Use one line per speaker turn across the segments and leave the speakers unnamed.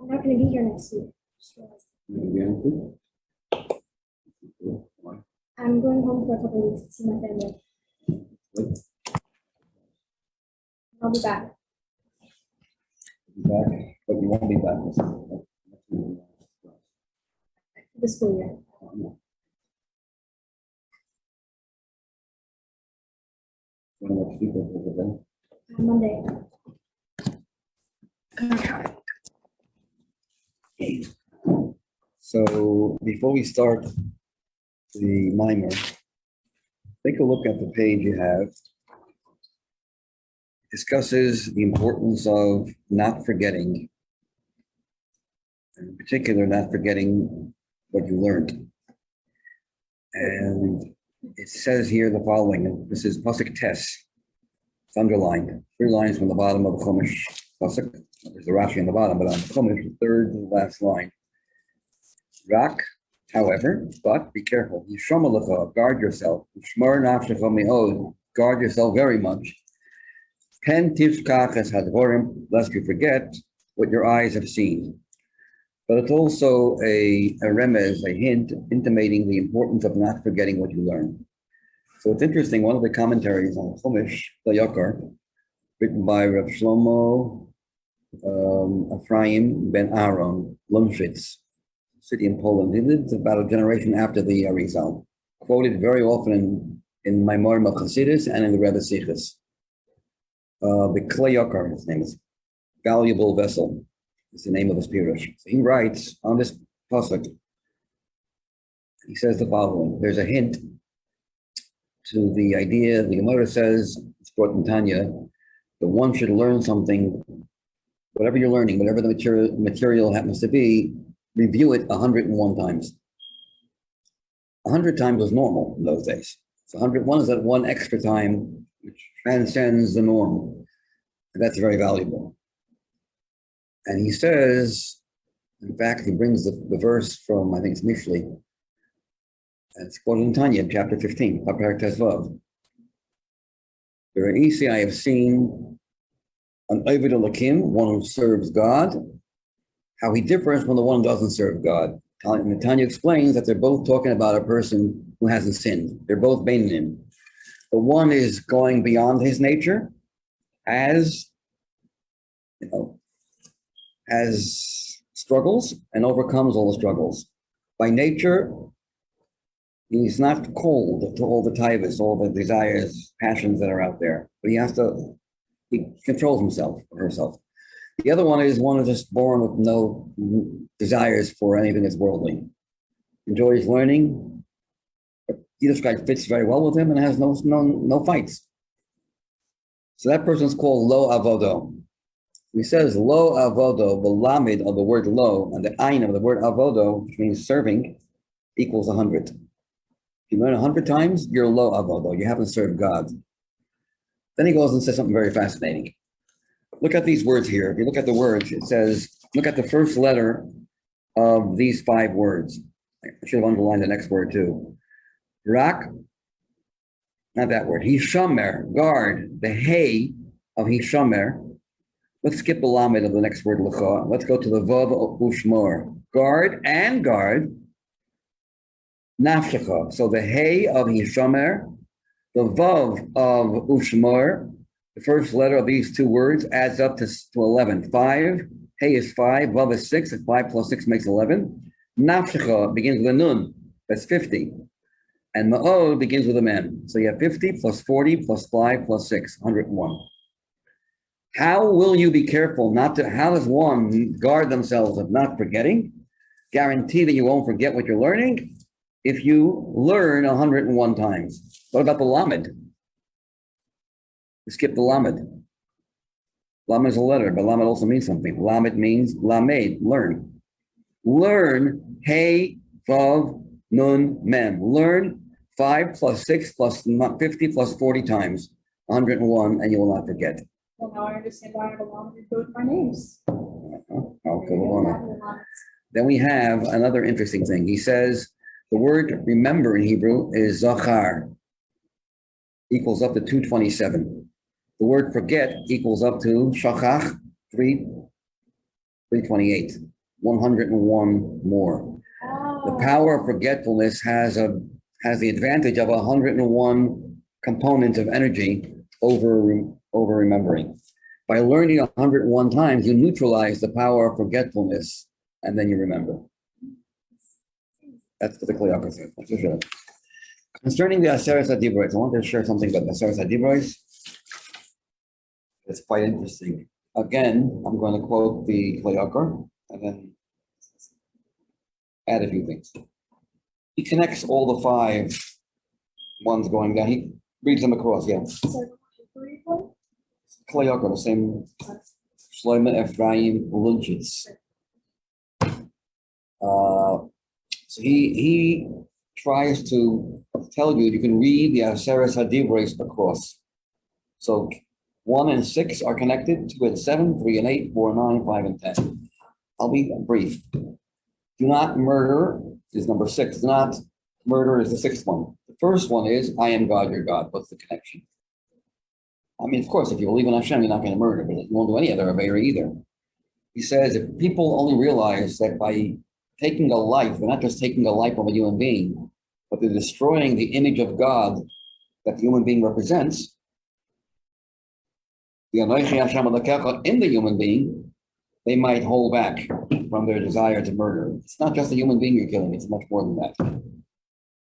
I'm not going to be here next week. I'm going home for a couple of weeks to see my family. I'll be back.
But you won't be back.
This school year. Monday.
So before we start the mimer, take a look at the page you have. It discusses the importance of not forgetting, in particular, not forgetting what you learned. And it says here the following. This is Pasuk Tes. It's underlined. 3 lines from the bottom of the Chumash Pasuk. There's the Rashi on the bottom, but on the Chumash, the third to the last line. Rak, however, but be careful. Yishama lecha, guard yourself. Shmar nafshecha me'od, guard yourself very much. Pen tishkach es hadvorim, lest you forget what your eyes have seen. But it's also a remez, a hint, intimating the importance of not forgetting what you learn. So it's interesting, one of the commentaries on Chumash, the Yakar, written by Rav Shlomo Ephraim ben Aaron, Lumshitz, city in Poland. He lived about a generation after the Arizal. Quoted very often in Maimorim of Chassidus and in the Rebbe Sichos. The Klei Yakar, his name is, valuable vessel, is the name of his pirush. So he writes on this pasuk, he says the following. There's a hint to the idea, the Gemara says, it's brought in Tanya, that one should learn something, whatever you're learning, whatever the material happens to be, review it 101 times. 100 times was normal in those days. So 101 is that one extra time which transcends the norm. And that's very valuable. And he says, in fact, he brings the verse from, I think it's Mishli, and it's quoted in Tanya, chapter 15, Parak Tezvav. I have seen an Ovid Elokim, one who serves God, how he differs from the one who doesn't serve God. And Tanya explains that they're both talking about a person who hasn't sinned. They're both Beinanim. The one is going beyond his nature, as struggles and overcomes all the struggles. By nature, he's not cold to all the taivas, all the desires, passions that are out there. But he controls himself or herself. The other one is just born with no desires for anything that's worldly. Enjoys learning. This guy fits very well with him and has no fights. So that person's called lo avodo. He says lo avodo, the lamid of the word lo and the ayin of the word avodo, which means serving, equals 100. If you learn 100 times, you're lo avodo. You haven't served God. Then he goes and says something very fascinating. Look at these words here. If you look at the words, it says, look at the first letter of these 5 words. I should have underlined the next word too. Rak, not that word. Hishamer, guard, the hay of Hishamer. Let's skip the lamed of the next word, l'cha. Let's go to the vav ushmor. Guard and guard. Nafshecha. So the hay of Hishamer, the vav of ushmor, the first letter of these 2 words adds up to 11. 5, hey is 5, vav is 6, and 5 plus 6 makes 11. Nafshecha begins with a nun, that's 50. And ma'od begins with a mem. So you have 50 plus 40 plus 5 plus 6, 101. How will you be careful how does one guard themselves of not forgetting? Guarantee that you won't forget what you're learning if you learn 101 times. What about the lamed? We skip the lamed. Lamed is a letter, but lamed also means something. Lamed means lamed, learn. Learn, hey, vav, nun, mem. Learn 5 plus 6 plus 50 plus 40 times, 101, and you will not forget.
Well, now I understand why I have a lamed to do with my names.
Then we have another interesting thing. He says the word remember in Hebrew is zachar, equals up to 227. The word forget equals up to shachach, 328. 101 more. The power of forgetfulness has the advantage of 101 components of energy over remembering. By learning 101 times, you neutralize the power of forgetfulness, and then you remember. That's what the Kli says. Concerning the Aseret HaDibros, I want to share something about the Aseret HaDibros. It's quite interesting. Again, I'm going to quote the Kli and then add a few things. He connects all the 5 ones going down. He reads them across, yeah. Kli the same. Shlomo Ephraim Lunchitz. So he tries to tell you can read the Aseret HaDibros across. So 1 and 6 are connected, 2 and 7, 3 and 8, 4 and 9, 5 and 10. I'll be brief. Do not murder is number 6. Do not murder is the 6th one. The first one is, I am God, your God. What's the connection? I mean, of course, if you believe in Hashem, you're not going to murder, but you won't do any other Aveira either. He says, if people only realize that by taking a life, they're not just taking a life of a human being, but they're destroying the image of God that the human being represents, the Anochi Hashem Elokecha in the human being, they might hold back from their desire to murder. It's not just a human being you're killing, it's much more than that.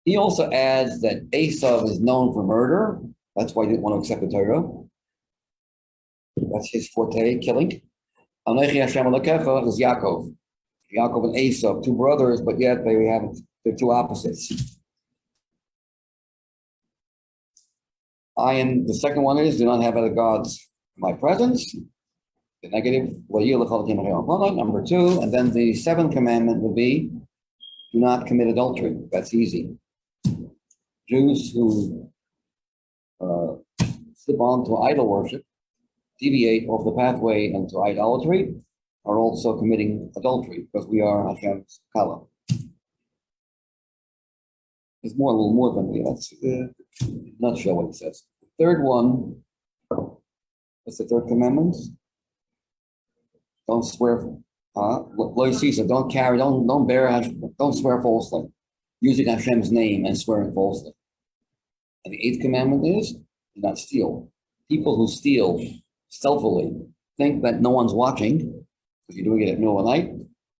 He also adds that Esav is known for murder. That's why he didn't want to accept the Torah. That's his forte, killing. Anochi Hashem Elokecha is Yaakov. Yaakov and Esav, 2 brothers, but yet they're 2 opposites. The second one is, do not have other gods in my presence. The negative, number 2, and then the 7th commandment would be, do not commit adultery. That's easy. Jews who slip on to idol worship, deviate off the pathway into idolatry, are also committing adultery because we are Hashem's Kala. There's a little more than that. That's not sure what it says. The third one, what's the 3rd commandment? Don't swear. Don't carry. Don't bear. Don't swear falsely, using Hashem's name and swearing falsely. And the 8th commandment is, do not steal. People who steal stealthily think that no one's watching because you're doing it at middle of the night.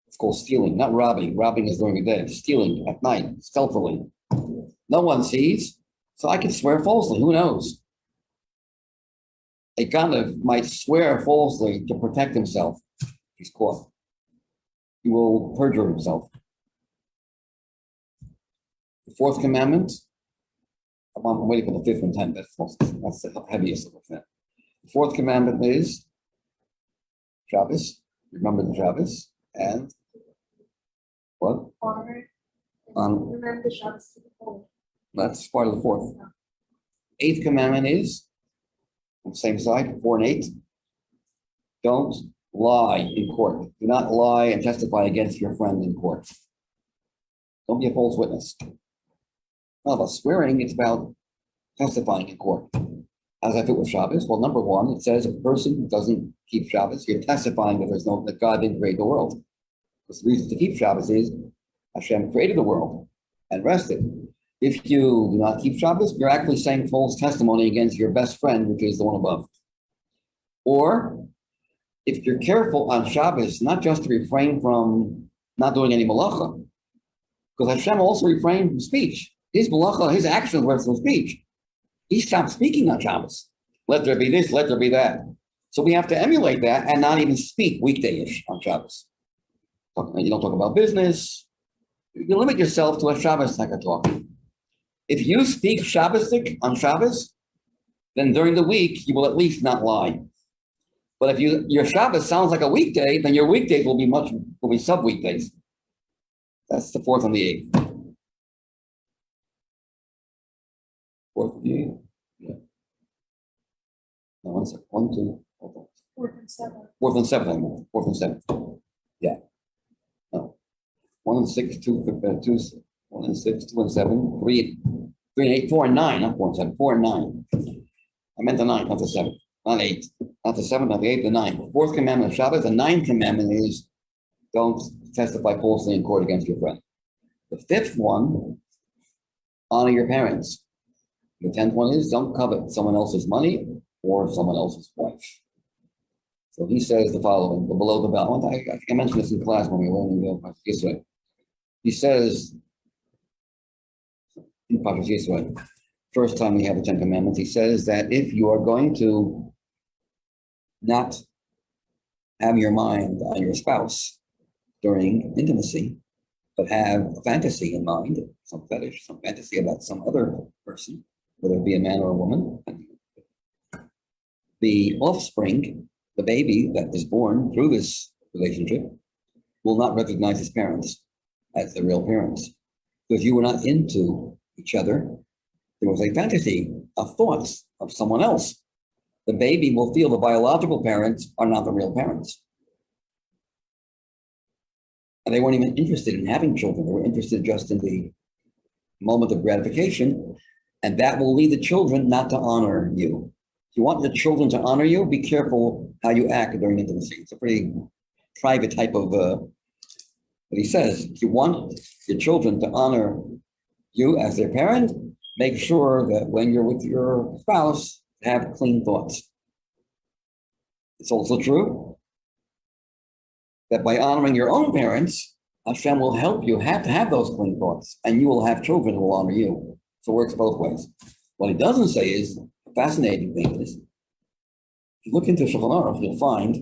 It's called stealing, not robbing. Robbing is during the day. Stealing at night, stealthily. No one sees, so I can swear falsely. Who knows? A Ganav might swear falsely to protect himself. He's caught. He will perjure himself. The 4th commandment. I'm waiting for the 5th and 10th. That's the heaviest of them. The 4th commandment is Shabbos. Remember the Shabbos. And what?
Honor. Remember the Shabbos to the whole.
That's part of the 4th. 8th commandment is on the same side, 4 and 8. Don't lie in court. Do not lie and testify against your friend in court. Don't be a false witness. Not about swearing, it's about testifying in court. How does that fit with Shabbos? Well, number 1, it says if a person doesn't keep Shabbos, you're testifying that God didn't create the world. Because the reason to keep Shabbos is Hashem created the world and rested. If you do not keep Shabbos, you're actually saying false testimony against your best friend, which is the one above. Or if you're careful on Shabbos, not just to refrain from not doing any malacha, because Hashem also refrained from speech. His malacha, his actions were from speech. He stopped speaking on Shabbos. Let there be this, let there be that. So we have to emulate that and not even speak weekday-ish on Shabbos. You don't talk about business. You limit yourself to a Shabbos type of talk. If you speak Shabbosik on Shabbos, then during the week, you will at least not lie. But if your Shabbos sounds like a weekday, then your weekdays will be sub-weekdays. That's the 4th and the 8th. 4th and the 8th? Yeah. No, 1 second. 1, 2, hold on.
4th and 7th.
4th and 7th, I mean. 4th and 7th. Yeah. No. 1 and 6, 2, 1 and 6, 2 and 7, 3 and 8, 4 and 9, not 4 and 7, 4 and 9. I meant the 9th, not the 7th, not 8. Not the 7th, not the 8th, the 9th. The 4th commandment of Shabbos, the 9th commandment is don't testify falsely in court against your friend. The fifth one, honor your parents. The 10th one is don't covet someone else's money or someone else's wife. So he says the following, below the belt. I think I mentioned this in class when we were learning the Yisrael. He says, in Pashas Yisrael, first time we have the 10 Commandments, he says that if you are going to not have your mind on your spouse during intimacy, but have a fantasy in mind, some fetish, some fantasy about some other person, whether it be a man or a woman, the offspring, the baby that is born through this relationship, will not recognize his parents as the real parents. Because you were not into each other, there was a fantasy of thoughts of someone else. The baby will feel the biological parents are not the real parents. And they weren't even interested in having children. They were interested just in the moment of gratification. And that will lead the children not to honor you. If you want the children to honor you, be careful how you act during intimacy. It's a pretty private type of, what he says. If you want your children to honor you as their parent, make sure that when you're with your spouse, have clean thoughts. It's also true that by honoring your own parents, Hashem will help you have to have those clean thoughts, and you will have children who will honor you. So it works both ways. What he doesn't say is, the fascinating thing is, if you look into Shulchan Aruch, you'll find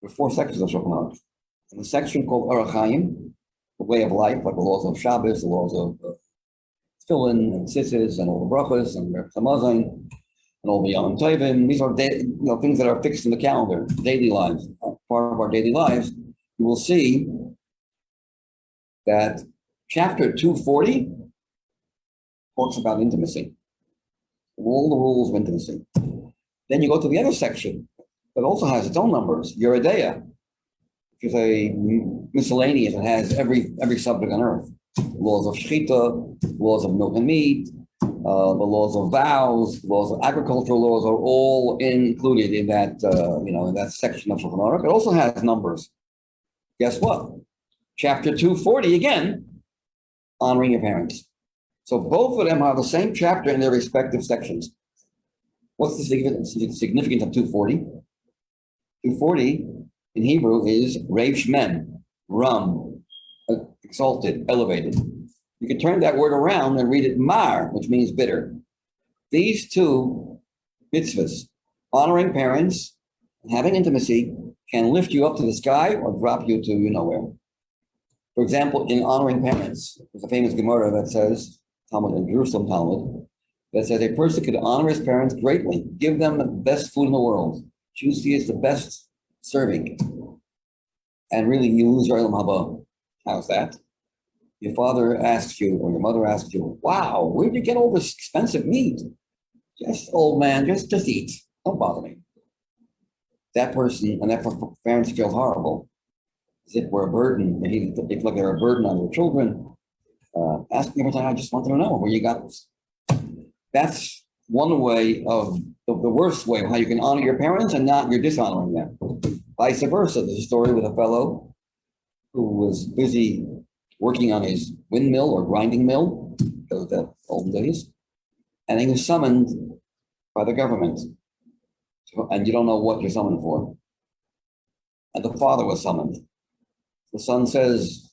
there are 4 sections of Shulchan Aruch. In the section called Orach Chaim, the way of life, like the laws of Shabbos, the laws of Tefillin and Tzitzis and all the brachas and Reb Hamazon and all the Yom Tovim. These are things that are fixed in the calendar, daily lives, part of our daily lives. You will see that chapter 240 talks about intimacy, all the rules of intimacy. Then you go to the other section that also has its own numbers, Yeridea, which is a miscellaneous that has every subject on earth. Laws of shechita, laws of milk and meat, the laws of vows, laws of agricultural laws are all included in that, in that section of Shulchan Aruch. It also has numbers. Guess what? Chapter 240 again, honoring your parents. So both of them have the same chapter in their respective sections. What's the significance of 240? 240 in Hebrew is Reish Mem, Ram, exalted, elevated. You can turn that word around and read it Mar, which means bitter. These two mitzvahs, honoring parents and having intimacy, can lift you up to the sky or drop you to nowhere. For example, in honoring parents, there's a famous Gemara that says, Talmud in Jerusalem Talmud, that says a person could honor his parents greatly, give them the best food in the world, juiciest, the best serving, and really you lose your Olam Haba. How's that? Your father asks you, or your mother asks you, wow, where'd you get all this expensive meat? Just, old man, just eat. Don't bother me. That person, and that parents feel horrible, as if we're a burden. They feel like they're a burden on their children. Ask me every time, I just wanted to know where you got this. That's one way of, the worst way of how you can honor your parents and not you're dishonoring them. Vice versa, there's a story with a fellow who was busy working on his windmill or grinding mill, those the old days, and he was summoned by the government. And you don't know what you're summoned for. And the father was summoned. The son says,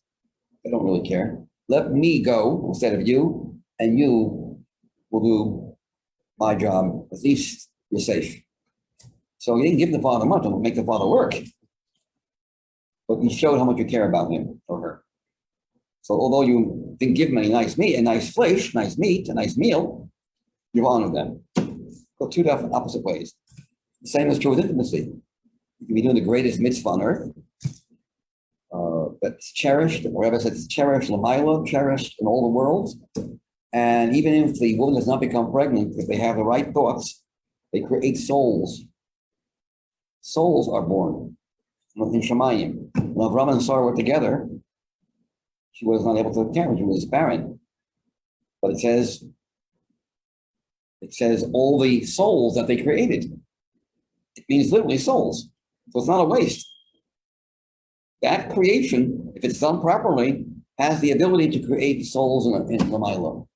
I don't really care. Let me go instead of you, and you will do my job. At least you're safe. So he didn't give the father much, and make the father work. But you showed how much you care about him or her. So although you didn't give him any nice meat, a nice flesh, nice meat, a nice meal, you've honored them. Go two different opposite ways. The same is true with intimacy. You can be doing the greatest mitzvah on earth, that's cherished, the Rebbe said it's cherished, Lamaila, cherished in all the worlds. And even if the woman does not become pregnant, if they have the right thoughts, they create souls. Souls are born in Shemayim. When Avram and Sarah were together, she was not able to carry, she was barren. But it says all the souls that they created. It means literally souls. So it's not a waste. That creation, if it's done properly, has the ability to create souls in Lamaila.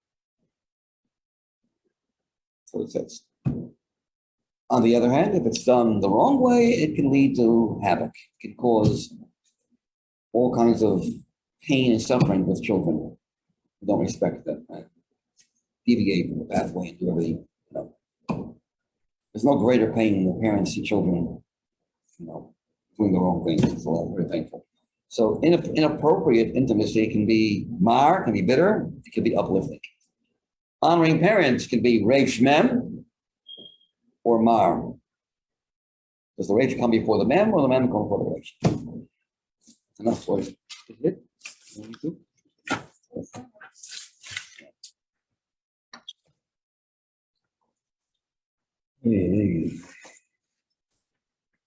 So it says. On the other hand, if it's done the wrong way, it can lead to havoc. It can cause all kinds of pain and suffering with children who don't respect them, right? Deviate from the pathway and do everything. There's no greater pain than the parents see children, doing the wrong thing. So I'm very thankful. So inappropriate intimacy can be mar, can be bitter, it can be uplifting. Honoring parents can be reish mem or mar. Does the reish come before the mem or the mem come before the reish? Enough for it. Is it?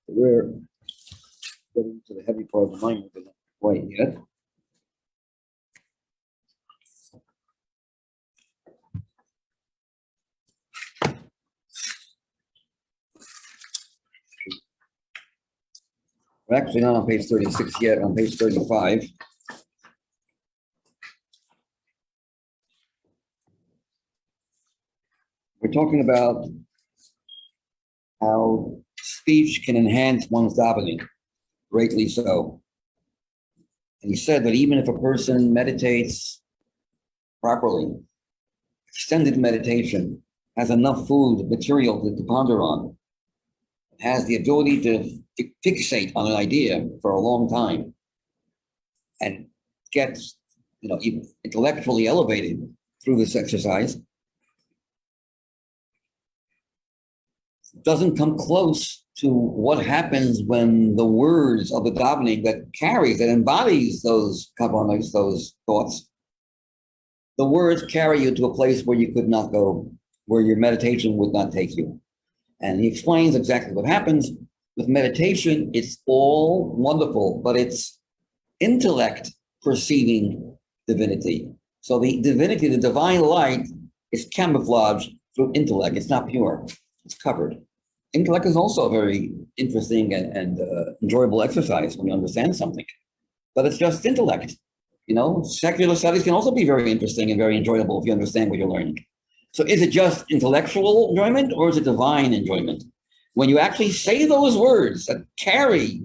We're getting to the heavy part of the mind, but not quite yet. We're actually not on page 36 yet, on page 35. We're talking about how speech can enhance one's davening, greatly so. And he said that even if a person meditates properly, extended meditation, has enough food, material to ponder on, has the ability to fixate on an idea for a long time, and gets, intellectually elevated through this exercise, doesn't come close to what happens when the words of the davening that embodies those kavanos, those thoughts, the words carry you to a place where you could not go, where your meditation would not take you. And he explains exactly what happens. With meditation, it's all wonderful, but it's intellect perceiving divinity. So the divinity, the divine light, is camouflaged through intellect. It's not pure. It's covered. Intellect is also a very interesting and enjoyable exercise when you understand something, but it's just intellect. Secular studies can also be very interesting and very enjoyable if you understand what you're learning. So is it just intellectual enjoyment or is it divine enjoyment? When you actually say those words that carry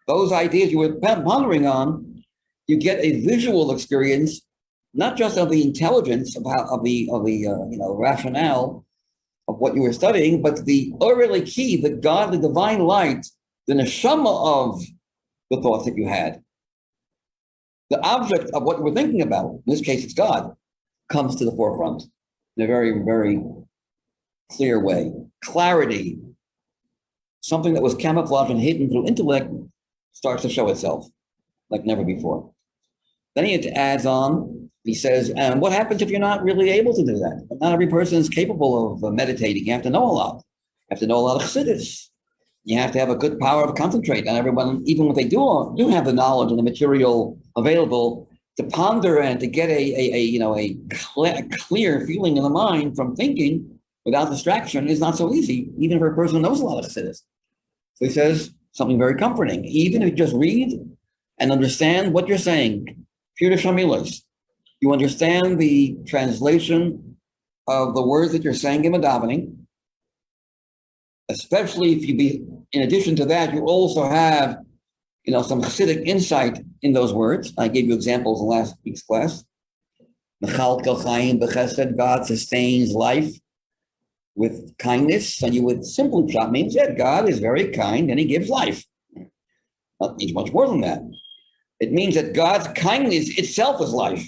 those ideas you were pondering on, you get a visual experience, not just of the intelligence of the rationale of what you were studying, but the orally key, the God, the divine light, the neshama of the thoughts that you had. The object of what you were thinking about, in this case it's God, comes to the forefront in a very, very clear way. Clarity, something that was camouflaged and hidden through intellect, starts to show itself like never before. Then he adds on, he says, and what happens if you're not really able to do that? Not every person is capable of meditating. You have to know a lot. You have to know a lot of chassidus. You have to have a good power of concentrate. And everyone, even when they do have the knowledge and the material available to ponder and to get a clear feeling in the mind from thinking without distraction is not so easy, even for a person who knows a lot of chassidus. So he says something very comforting. Even if you just read and understand what you're saying, pure shamilas, you understand the translation of the words that you're saying in the davening, especially if in addition to that, you also have, some Hasidic insight in those words. I gave you examples in last week's class. God sustains life with kindness, and you would simply chop means that God is very kind and he gives life. It means much more than that. It means that God's kindness itself is life.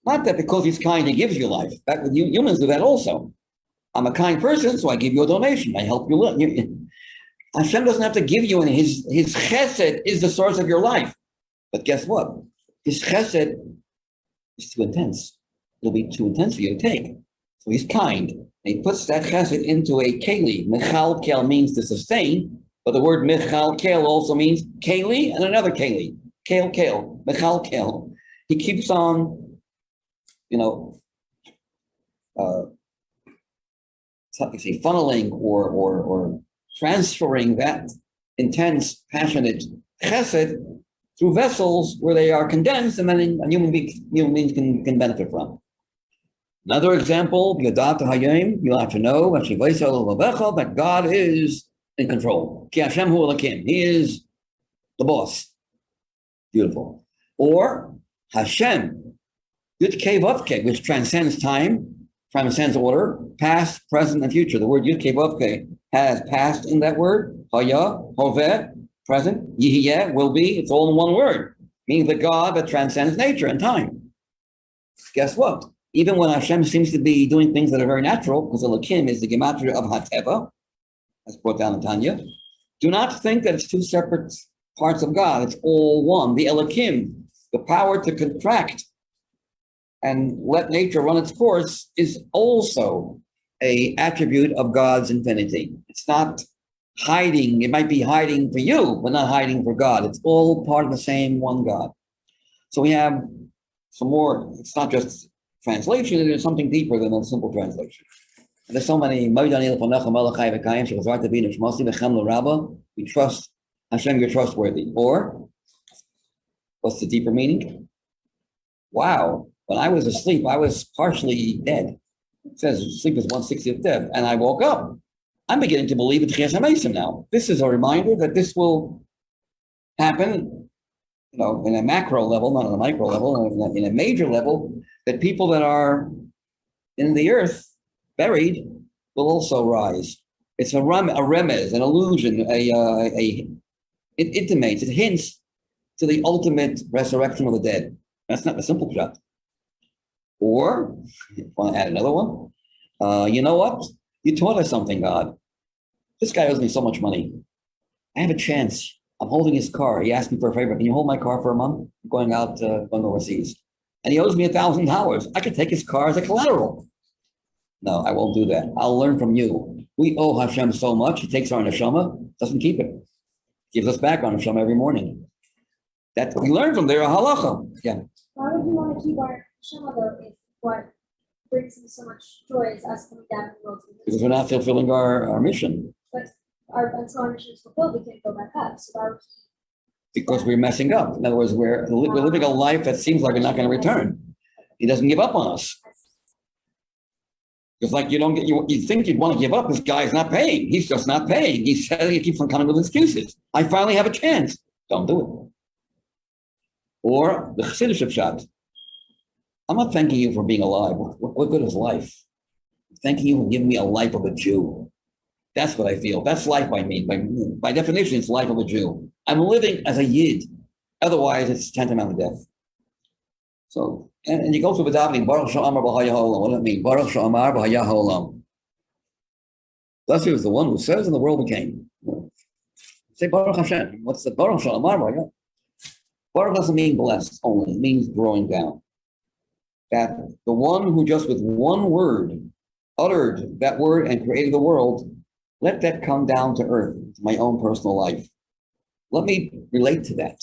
Not that because he's kind, he gives you life. That humans do that also. I'm a kind person, so I give you a donation. I help you live. Hashem doesn't have to give you any. His chesed is the source of your life. But guess what? His chesed is too intense. It'll be too intense for you to take. So he's kind. And he puts that chesed into a keli. Michal kel means to sustain, but the word michal kel also means keli and another keli. Kel, michal kel. He keeps on, funneling or transferring that intense, passionate chesed through vessels where they are condensed, and then human beings can benefit from. Another example, you have to know that God is in control. He is the boss. Beautiful. Or Hashem, Yud Kei Vav Kei, which transcends time, transcends order, past, present, and future. The word Yud Kei Vav Kei has past in that word. Haya, Hoveh, present, Yihiyeh, will be. It's all in one word. Meaning the God that transcends nature and time. Guess what? Even when Hashem seems to be doing things that are very natural, because Elokim is the gematria of Hateva, as brought down in Tanya, do not think that it's two separate parts of God. It's all one. The Elokim, the power to contract and let nature run its course, is also an attribute of God's infinity. It's not hiding. It might be hiding for you, but not hiding for God. It's all part of the same one God. So we have some more. It's not just translation. It is something deeper than a simple translation. And there's so many. We trust Hashem, you're trustworthy. Or, what's the deeper meaning? Wow, when I was asleep, I was partially dead. It says sleep is 1/60th dead, and I woke up. I'm beginning to believe in Tchias HaMesim now. This is a reminder that this will happen, in a macro level, not on a micro level, in a major level, that people that are in the earth, buried, will also rise. It's a remez, an illusion, it intimates, it hints to the ultimate resurrection of the dead. That's not the simple shot. Or, if you want to add another one, you know what? You taught us something, God. This guy owes me so much money. I have a chance. I'm holding his car. He asked me for a favor. Can you hold my car for a month? I'm going overseas. And he owes me $1,000. I could take his car as a collateral. No, I won't do that. I'll learn from you. We owe Hashem so much. He takes our neshama, doesn't keep it. Gives us back our neshama every morning. That we learn from there a halacha. Yeah.
Why would you want to keep our neshama though if what brings me so much joy is us coming down to the world?
Because we're not fulfilling our mission.
But until our mission is fulfilled, we can't go back up. So why would
because we're messing up. In other words, we're living a life that seems like we're not going to return. He doesn't give up on us. It's like you think you'd want to give up. This guy's not paying. He's just not paying. He said he keeps on coming with excuses. I finally have a chance. Don't do it. Or the Chassidish shot. I'm not thanking you for being alive. What good is life? I'm thanking you for giving me a life of a Jew. That's what I feel. That's life I mean. By definition, it's life of a Jew. I'm living as a Yid. Otherwise, it's tantamount to death. So, and you go through the davening, Baruch Sha'amar B'Haya Ha'olam. What does it mean? Baruch Sha'amar B'Haya Ha'olam. Blessed is the one who says, and the world became. Say Baruch Hashem. What's the Baruch Sha'amar B'Haya? Baruch doesn't mean blessed only. It means drawing down. That the one who just with one word uttered that word and created the world, let that come down to earth, to my own personal life. Let me relate to that.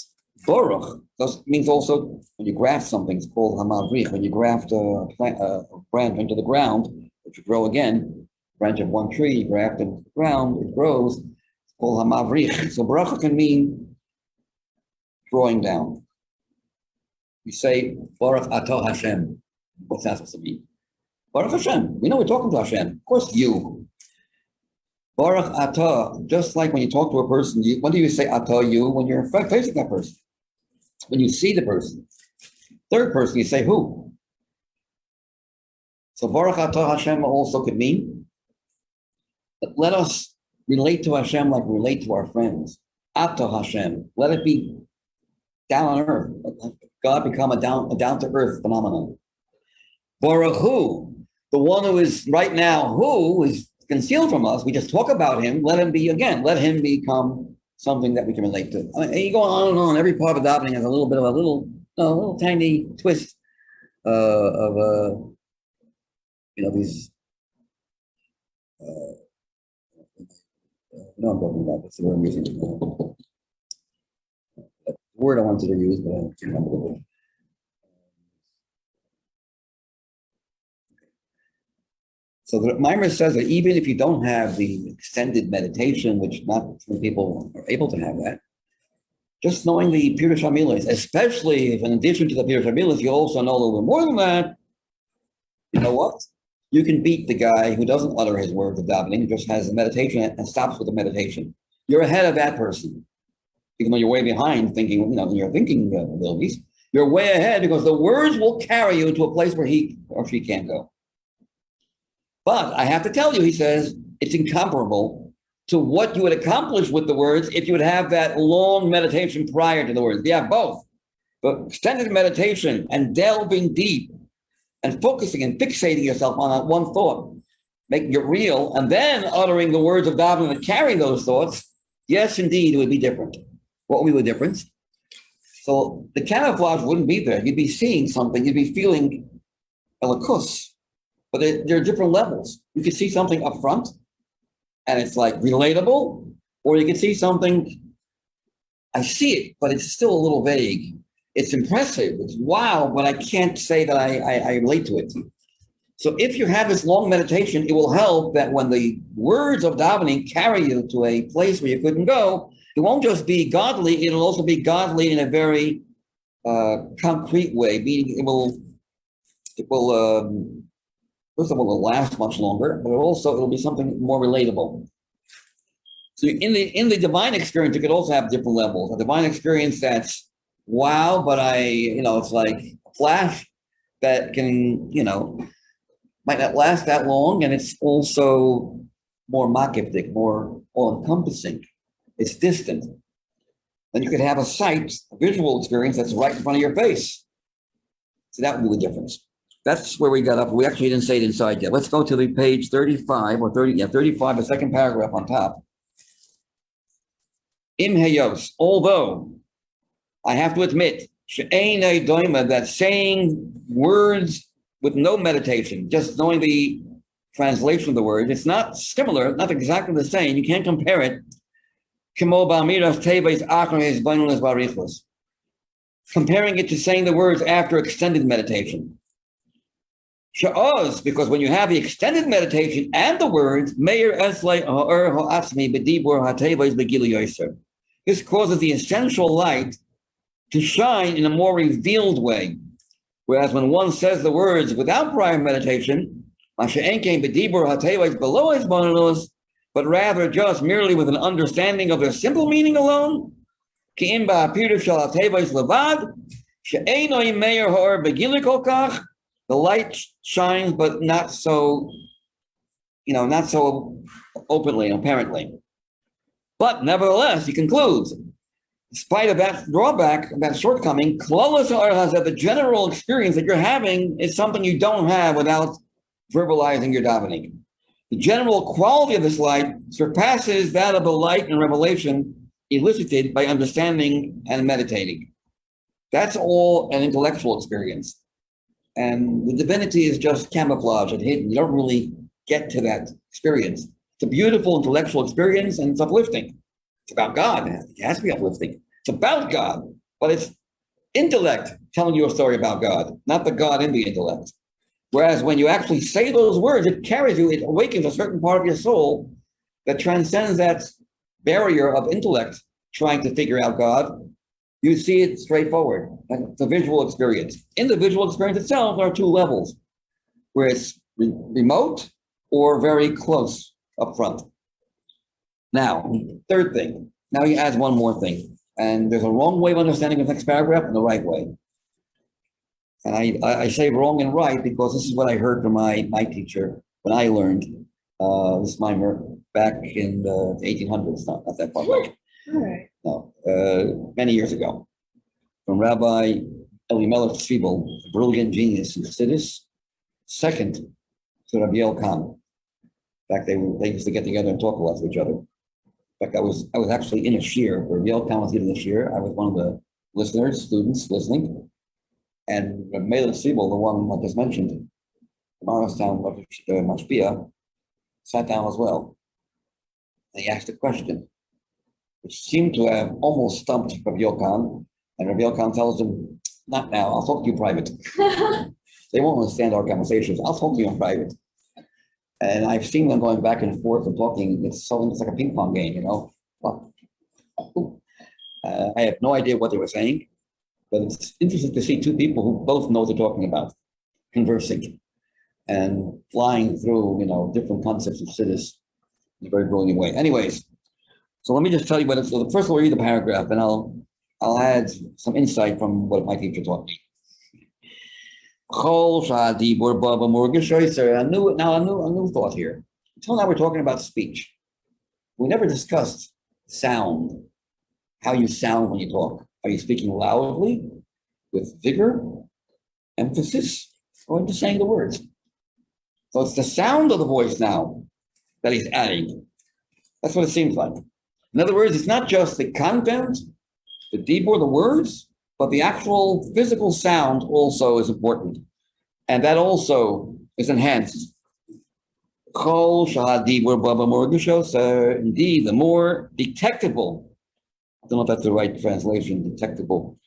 Baruch means also when you graft something, it's called hamavrich. When you graft a branch into the ground, it should grow again. Branch of one tree, you graft into the ground, it grows. It's called hamavrich. So baruch can mean drawing down. We say Baruch Atah Hashem. What's that supposed to mean? Baruch Hashem. We know we're talking to Hashem. Of course, you. Baruch Atah. Just like when you talk to a person, when do you say Atah you? When you're facing that person. When you see the person. Third person, you say who? So Baruch Atah Hashem also could mean that let us relate to Hashem like we relate to our friends. Atah Hashem. Let it be down on earth. God become a down to earth phenomenon. Baruch Hu, the one who is right now, who is concealed from us. We just talk about him. Let him be again. Let him become something that we can relate to. I mean, you go on and on. Every part of davening has a little bit of a little tiny twist of these. I'm talking about. That's the word I'm using. The word I wanted to use, but I can't remember the word. So the Mimer says that even if you don't have the extended meditation, which not many people are able to have that, Just knowing the Pirush HaMilos, especially if in addition to the Pirush HaMilos, you also know a little bit more than that, you know what? You can beat the guy who doesn't utter his words of davening, just has the meditation and stops with the meditation. You're ahead of that person, even though you're way behind thinking, in your thinking abilities. You're way ahead because the words will carry you to a place where he or she can't go. But I have to tell you, he says, it's incomparable to what you would accomplish with the words if you would have that long meditation prior to the words. You have both. But extended meditation and delving deep and focusing and fixating yourself on that one thought, making it real, and then uttering the words of davening that carry those thoughts, yes, indeed, it would be different. What would be the difference? So the camouflage wouldn't be there. You'd be seeing something. You'd be feeling elikus. But there are different levels. You could see something up front, and it's like relatable, or you can see something, I see it, but it's still a little vague. It's impressive, it's wow, but I can't say that I relate to it. So if you have this long meditation, it will help that when the words of davening carry you to a place where you couldn't go, it won't just be godly, it'll also be godly in a very concrete way, meaning it will first of all, it'll last much longer, but it'll be something more relatable. So in the divine experience, you could also have different levels. A divine experience that's wow, but it's like a flash that can, might not last that long, and it's also more makiftic, more all-encompassing. It's distant. Then you could have a sight, a visual experience that's right in front of your face. So that would be the difference. That's where we got up. We actually didn't say it inside yet. Let's go to the page 35 or 35, the second paragraph on top. Im heyos, although I have to admit, that saying words with no meditation, just knowing the translation of the word, it's not similar, not exactly the same. You can't compare it. Comparing it to saying the words after extended meditation. Because when you have the extended meditation and the words, this causes the essential light to shine in a more revealed way. Whereas when one says the words without prior meditation, but rather just merely with an understanding of their simple meaning alone, the light shines, but not so, not so openly, apparently. But nevertheless, he concludes, in spite of that drawback, that shortcoming, the general experience that you're having is something you don't have without verbalizing your davening. The general quality of this light surpasses that of the light and revelation elicited by understanding and meditating. That's all an intellectual experience. And the divinity is just camouflage and hidden. You don't really get to that experience. It's a beautiful intellectual experience, and it's uplifting. It's about God. It has to be uplifting. It's about God, but it's intellect telling you a story about God, not the God in the intellect. Whereas when you actually say those words, it carries you, it awakens a certain part of your soul that transcends that barrier of intellect trying to figure out God. You see it straightforward. It's a visual experience. In the visual experience itself, there are two levels, where it's remote or very close up front. Now, third thing. Now he adds one more thing. And there's a wrong way of understanding the next paragraph and the right way. And I say wrong and right because this is what I heard from my teacher when I learned this mimer back in the 1800s, not that far back.
All right.
No, many years ago, from Rabbi Elimelech Tzvibel, a brilliant genius in Chassidus, second to Rabbi Elkan. In fact, they used to get together and talk a lot to each other. In fact, I was actually in a shir where Rabbi Elkan was giving the shir. I was one of the listeners, students listening, and Rabbi Melech Tzvibel, the one I just mentioned, from Arastown, Mashpia, sat down as well. And he asked a question, which seemed to have almost stumped Rabbi Yochanan, and Rabbi Yochanan tells him, not now, I'll talk to you private. They won't understand our conversations. I'll talk to you in private. And I've seen them going back and forth and talking. It's like a ping pong game, I have no idea what they were saying, but it's interesting to see two people who both know what they're talking about, conversing and flying through, different concepts of cities in a very brilliant way. Anyways, so let me just tell you what it's. So first of all, read the paragraph, and I'll add some insight from what my teacher taught me. A new thought here. Until now, we're talking about speech. We never discussed sound, how you sound when you talk. Are you speaking loudly, with vigor, emphasis, or just saying the words? So it's the sound of the voice now that he's adding. That's what it seems like. In other words, it's not just the content, the dibur, the words, but the actual physical sound also is important. And that also is enhanced. Indeed, the more detectable, I don't know if that's the right translation, detectable.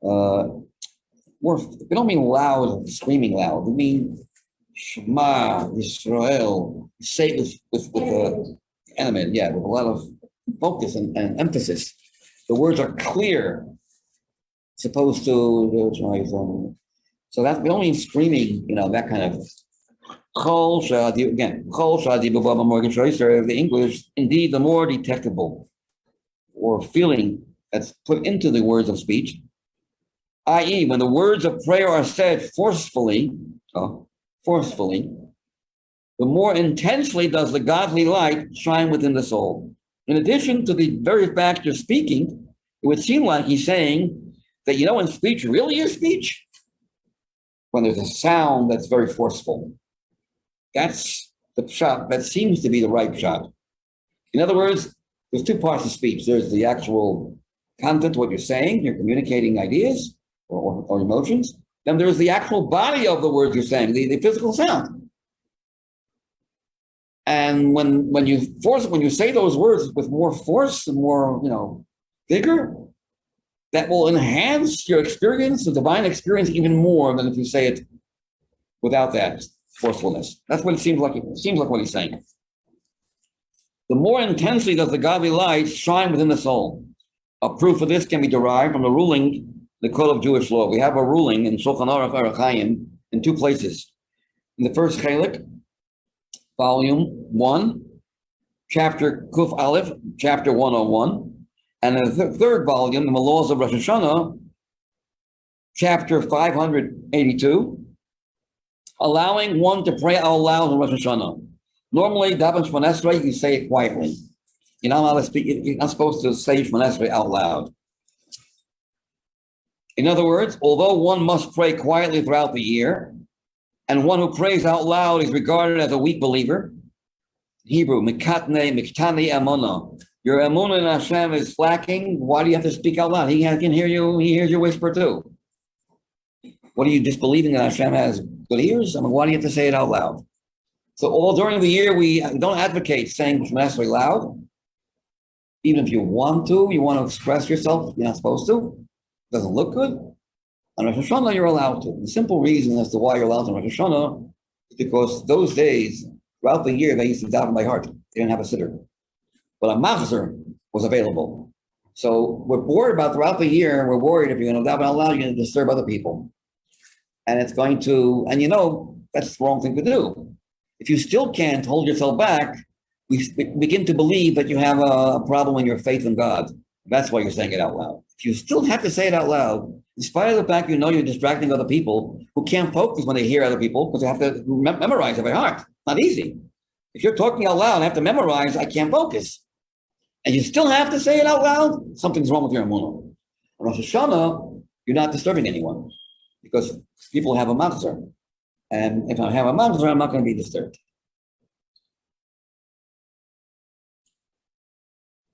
We don't mean loud, screaming loud. We mean Shema, Yisrael, say it with animate, with a lot of focus and emphasis. The words are clear, supposed to, so that we don't mean screaming, that kind of. Again, the English, indeed, the more detectable or feeling that's put into the words of speech, i.e., when the words of prayer are said forcefully, the more intensely does the godly light shine within the soul. In addition to the very fact you're speaking, it would seem like he's saying that, when speech really is speech, when there's a sound that's very forceful. That's the shot that seems to be the right shot. In other words, there's two parts of speech. There's the actual content, what you're saying, you're communicating ideas or emotions. Then there's the actual body of the words you're saying, the physical sound. And when you say those words with more force and more, vigor, that will enhance your experience, the divine experience, even more than if you say it without that forcefulness. That's what it seems like. It seems like what he's saying. The more intensely does the godly light shine within the soul. A proof of this can be derived from the ruling, the code of Jewish law. We have a ruling in Shulchan Aruch Orach Chaim in two places. In the first Chelik, volume 1, chapter Kuf Aleph, chapter 101, and in the third volume, in the Laws of Rosh Hashanah, chapter 582, allowing one to pray out loud in Rosh Hashanah. Normally, Daven Shemon Esrei, you say it quietly. You're not allowed to speak. You're not supposed to say Shemon Esrei out loud. In other words, although one must pray quietly throughout the year, and one who prays out loud is regarded as a weak believer. Hebrew, mikatne, miktani emunah. Your emunah in Hashem is lacking. Why do you have to speak out loud? He can hear you. He hears your whisper too. What are you disbelieving that Hashem has good ears? Why do you have to say it out loud? So all during the year, we don't advocate saying Shemon Esrei loud. Even if you want to express yourself, you're not supposed to. It doesn't look good. On Rosh Hashanah, you're allowed to. The simple reason as to why you're allowed to on Rosh Hashanah is because those days, throughout the year, they used to daven by heart. They didn't have a sitter. But a machzer was available. So we're worried about throughout the year, we're worried if you're going to daven out loud, you're going to disturb other people. And it's going to, and that's the wrong thing to do. If you still can't hold yourself back, we begin to believe that you have a problem in your faith in God. That's why you're saying it out loud. If you still have to say it out loud, in spite of the fact you're distracting other people who can't focus when they hear other people because they have to memorize it by heart. Not easy. If you're talking out loud and have to memorize, I can't focus. And you still have to say it out loud, something's wrong with your emunah. On Rosh Hashanah, you're not disturbing anyone because people have a machzer. And if I have a machzer, I'm not going to be disturbed.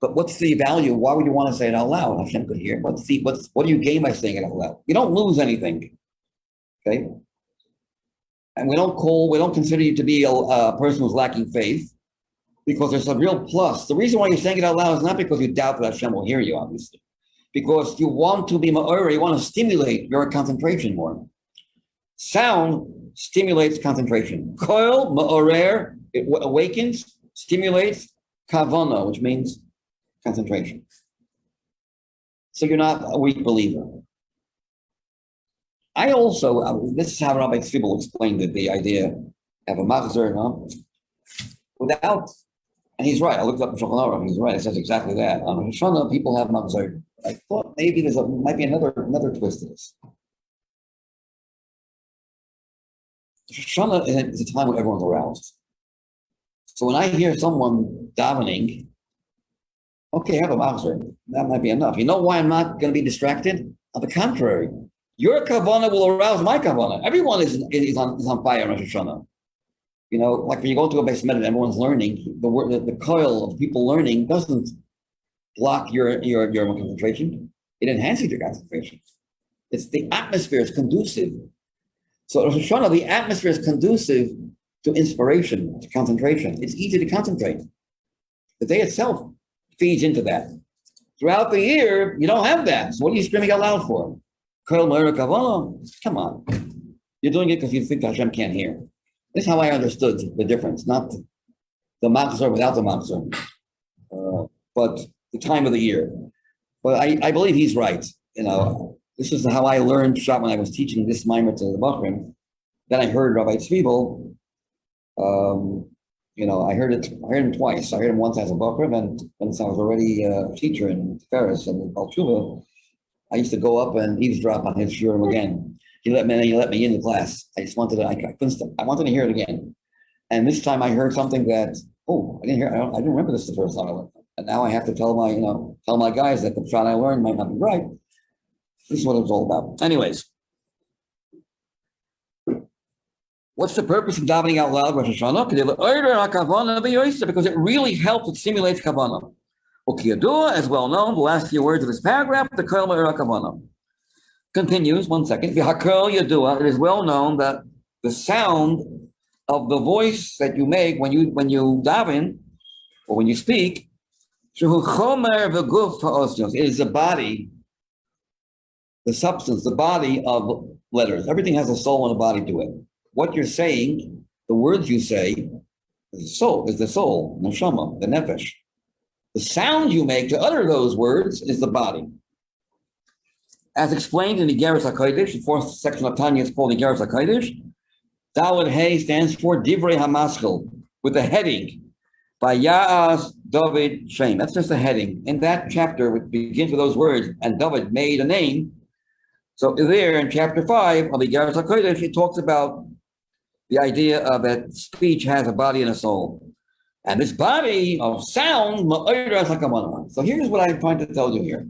But what's the value? Why would you want to say it out loud? Hashem could hear. What do you gain by saying it out loud? You don't lose anything. Okay? And we don't consider you to be a person who's lacking faith because there's a real plus. The reason why you're saying it out loud is not because you doubt that Hashem will hear you, obviously. Because you want to be ma'or, you want to stimulate your concentration more. Sound stimulates concentration. Koil, ma'orer, it awakens, stimulates kavana, which means concentration. So you're not a weak believer. I also, this is how Rabbi Greenberg explained it, the idea of a machzer, no? Without, and he's right, I looked up the Shulchan Aruch, he's right, it says exactly that. On Rosh Hashanah, people have machzer. I thought maybe might be another twist to this. Rosh Hashanah is a time when everyone's aroused. So when I hear someone davening, okay, have a machzer. That might be enough. You know why I'm not going to be distracted? On the contrary, your kavanah will arouse my kavanah. Everyone is on fire on Rosh Hashanah. You know, like when you go to a base and everyone's learning, the coil of people learning doesn't block your concentration. It enhances your concentration. It's the atmosphere is conducive. So Rosh Hashanah, the atmosphere is conducive to inspiration, to concentration. It's easy to concentrate. The day itself feeds into that. Throughout the year, you don't have that. So what are you screaming out loud for? Come on. You're doing it because you think Hashem can't hear. That's how I understood the difference, not the machzor without the machzor, but the time of the year. But I believe he's right. You know, this is how I learned Shabbat when I was teaching this mimer to the Bachrim. Then I heard Rabbi Tzvibel. You know, I heard him twice. I heard him once as a Bachrim, and once I was already a teacher in Ferris and in Bal Tshuva, I used to go up and eavesdrop on his shiurim again. He let me in the class. I just wanted to. I wanted to hear it again. And this time I heard something that I didn't remember this the first time I learned. And now I have to tell my guys that the shot I learned might not be right. This is what it was all about. Anyways, what's the purpose of davening out loud Rosh Hashanah? Because it really helps. It stimulates kavanah. As well known, the last few words of this paragraph, the kol me'ira kavanah. Continues, 1 second. It is well known that the sound of the voice that you make when you daven or when you speak, it is the body, the substance, the body of letters. Everything has a soul and a body to it. What you're saying, the words you say, is the soul, neshama, the nefesh. The sound you make to utter those words is the body. As explained in the Igeres HaKodesh, the fourth section of Tanya is called the Igeres HaKodesh. Daled Hey stands for Divrei HaMaschil, with the heading, Vaya'as David Shem. That's just a heading. In that chapter, which begins with those words, and David made a name. So there in chapter 5 of the Igeres HaKodesh, it talks about the idea of that speech has a body and a soul. And this body of sound, so here's what I'm trying to tell you here.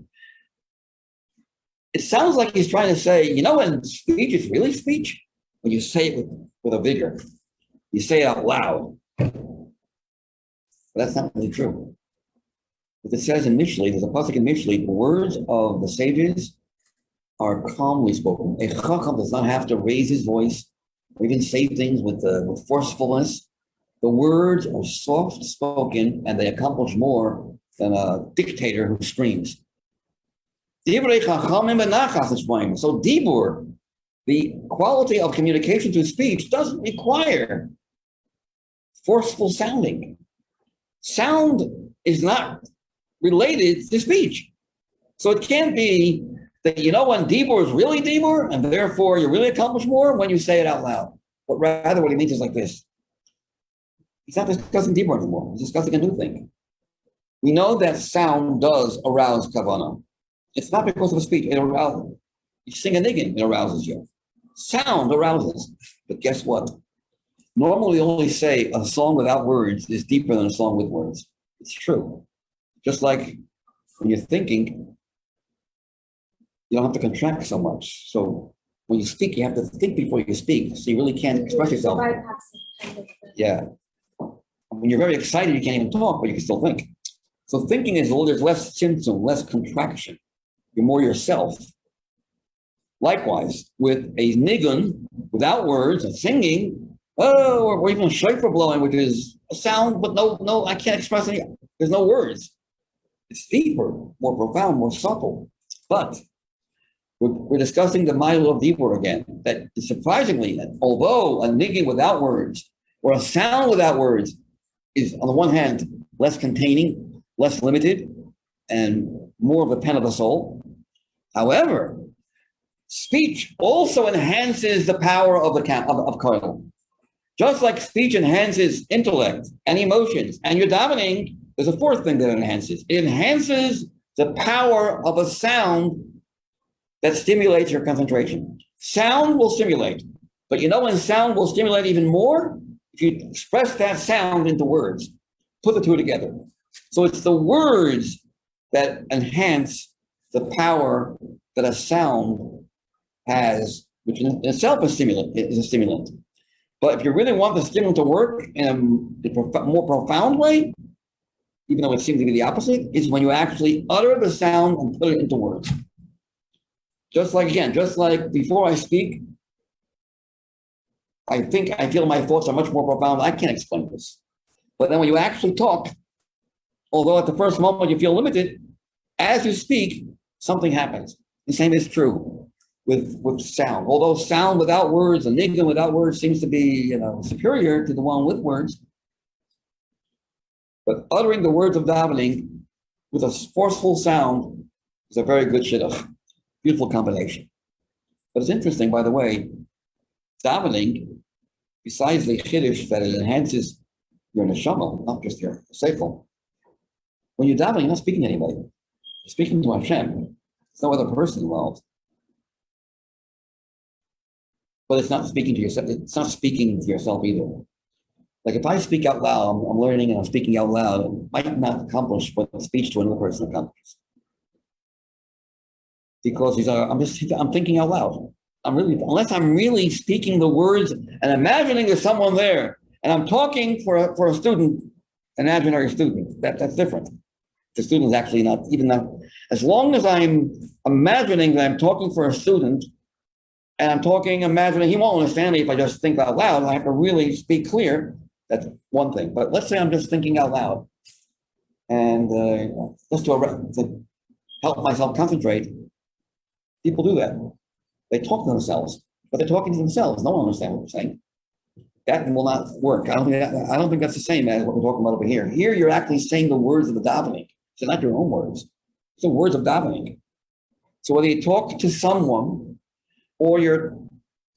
It sounds like he's trying to say, when speech is really speech, when you say it with a vigor, you say it out loud. But that's not really true. As it says in Mishlei, there's a pasuk in Mishlei, the words of the sages are calmly spoken. A chacham does not have to raise his voice or even say things with forcefulness. The words are soft spoken and they accomplish more than a dictator who screams. So dibur, the quality of communication through speech, doesn't require forceful sounding. Sound is not related to speech. So it can't be that when dibur is really dibur, and therefore you really accomplish more when you say it out loud. But rather what he means is like this. He's not discussing dibur anymore. He's discussing a new thing. We know that sound does arouse kavanah. It's not because of a speech. It arouses. You sing a niggin, it arouses you. Sound arouses. But guess what? Normally, we only say a song without words is deeper than a song with words. It's true. Just like when you're thinking, you don't have to contract so much. So when you speak, you have to think before you speak. So you really can't express yourself. Yeah. When you're very excited, you can't even talk, but you can still think. So thinking is there's less symptom, less contraction. You're more yourself. Likewise, with a nigun, without words, and singing, or even shofar blowing, which is a sound, but no, I can't express any. There's no words. It's deeper, more profound, more subtle. But we're discussing the mile of dibur again. That surprisingly, although a nigun without words or a sound without words is, on the one hand, less containing, less limited, and more of a pen of the soul. However, speech also enhances the power of of koil. Just like speech enhances intellect and emotions, and your davening, there's a fourth thing that it enhances. It enhances the power of a sound that stimulates your concentration. Sound will stimulate, but you know when sound will stimulate even more? If you express that sound into words, put the two together. So it's the words that enhance the power that a sound has, which in itself is a stimulant. But if you really want the stimulant to work in a more profound way, even though it seems to be the opposite, is when you actually utter the sound and put it into words. Just like before I speak, I feel my thoughts are much more profound. I can't explain this. But then when you actually talk, although at the first moment you feel limited, as you speak, something happens. The same is true with sound. Although sound without words, a niggun without words seems to be, superior to the one with words. But uttering the words of davening with a forceful sound is a very good shidduch. Beautiful combination. But it's interesting, by the way, davening, besides the chiddush that it enhances your neshama, not just your seichel, when you're davening, you're not speaking to anybody. You're speaking to Hashem. There's no other person involved. But it's not speaking to yourself. It's not speaking to yourself either. Like if I speak out loud, I'm learning and I'm speaking out loud, it might not accomplish what speech to another person accomplishes. Because I'm thinking out loud. Unless I'm really speaking the words and imagining there's someone there, and I'm talking for a student, an imaginary student, that's different. The student's actually not, as long as I'm imagining that I'm talking for a student, and I'm imagining he won't understand me if I just think out loud, I have to really speak clear. That's one thing. But let's say I'm just thinking out loud, and just to help myself concentrate. People do that. They talk to themselves, but they're talking to themselves. No one understands what they're saying. That will not work. I don't think that's the same as what we're talking about over here. Here, you're actually saying the words of the davening. So not your own words. It's the words of davening. So whether you talk to someone or you're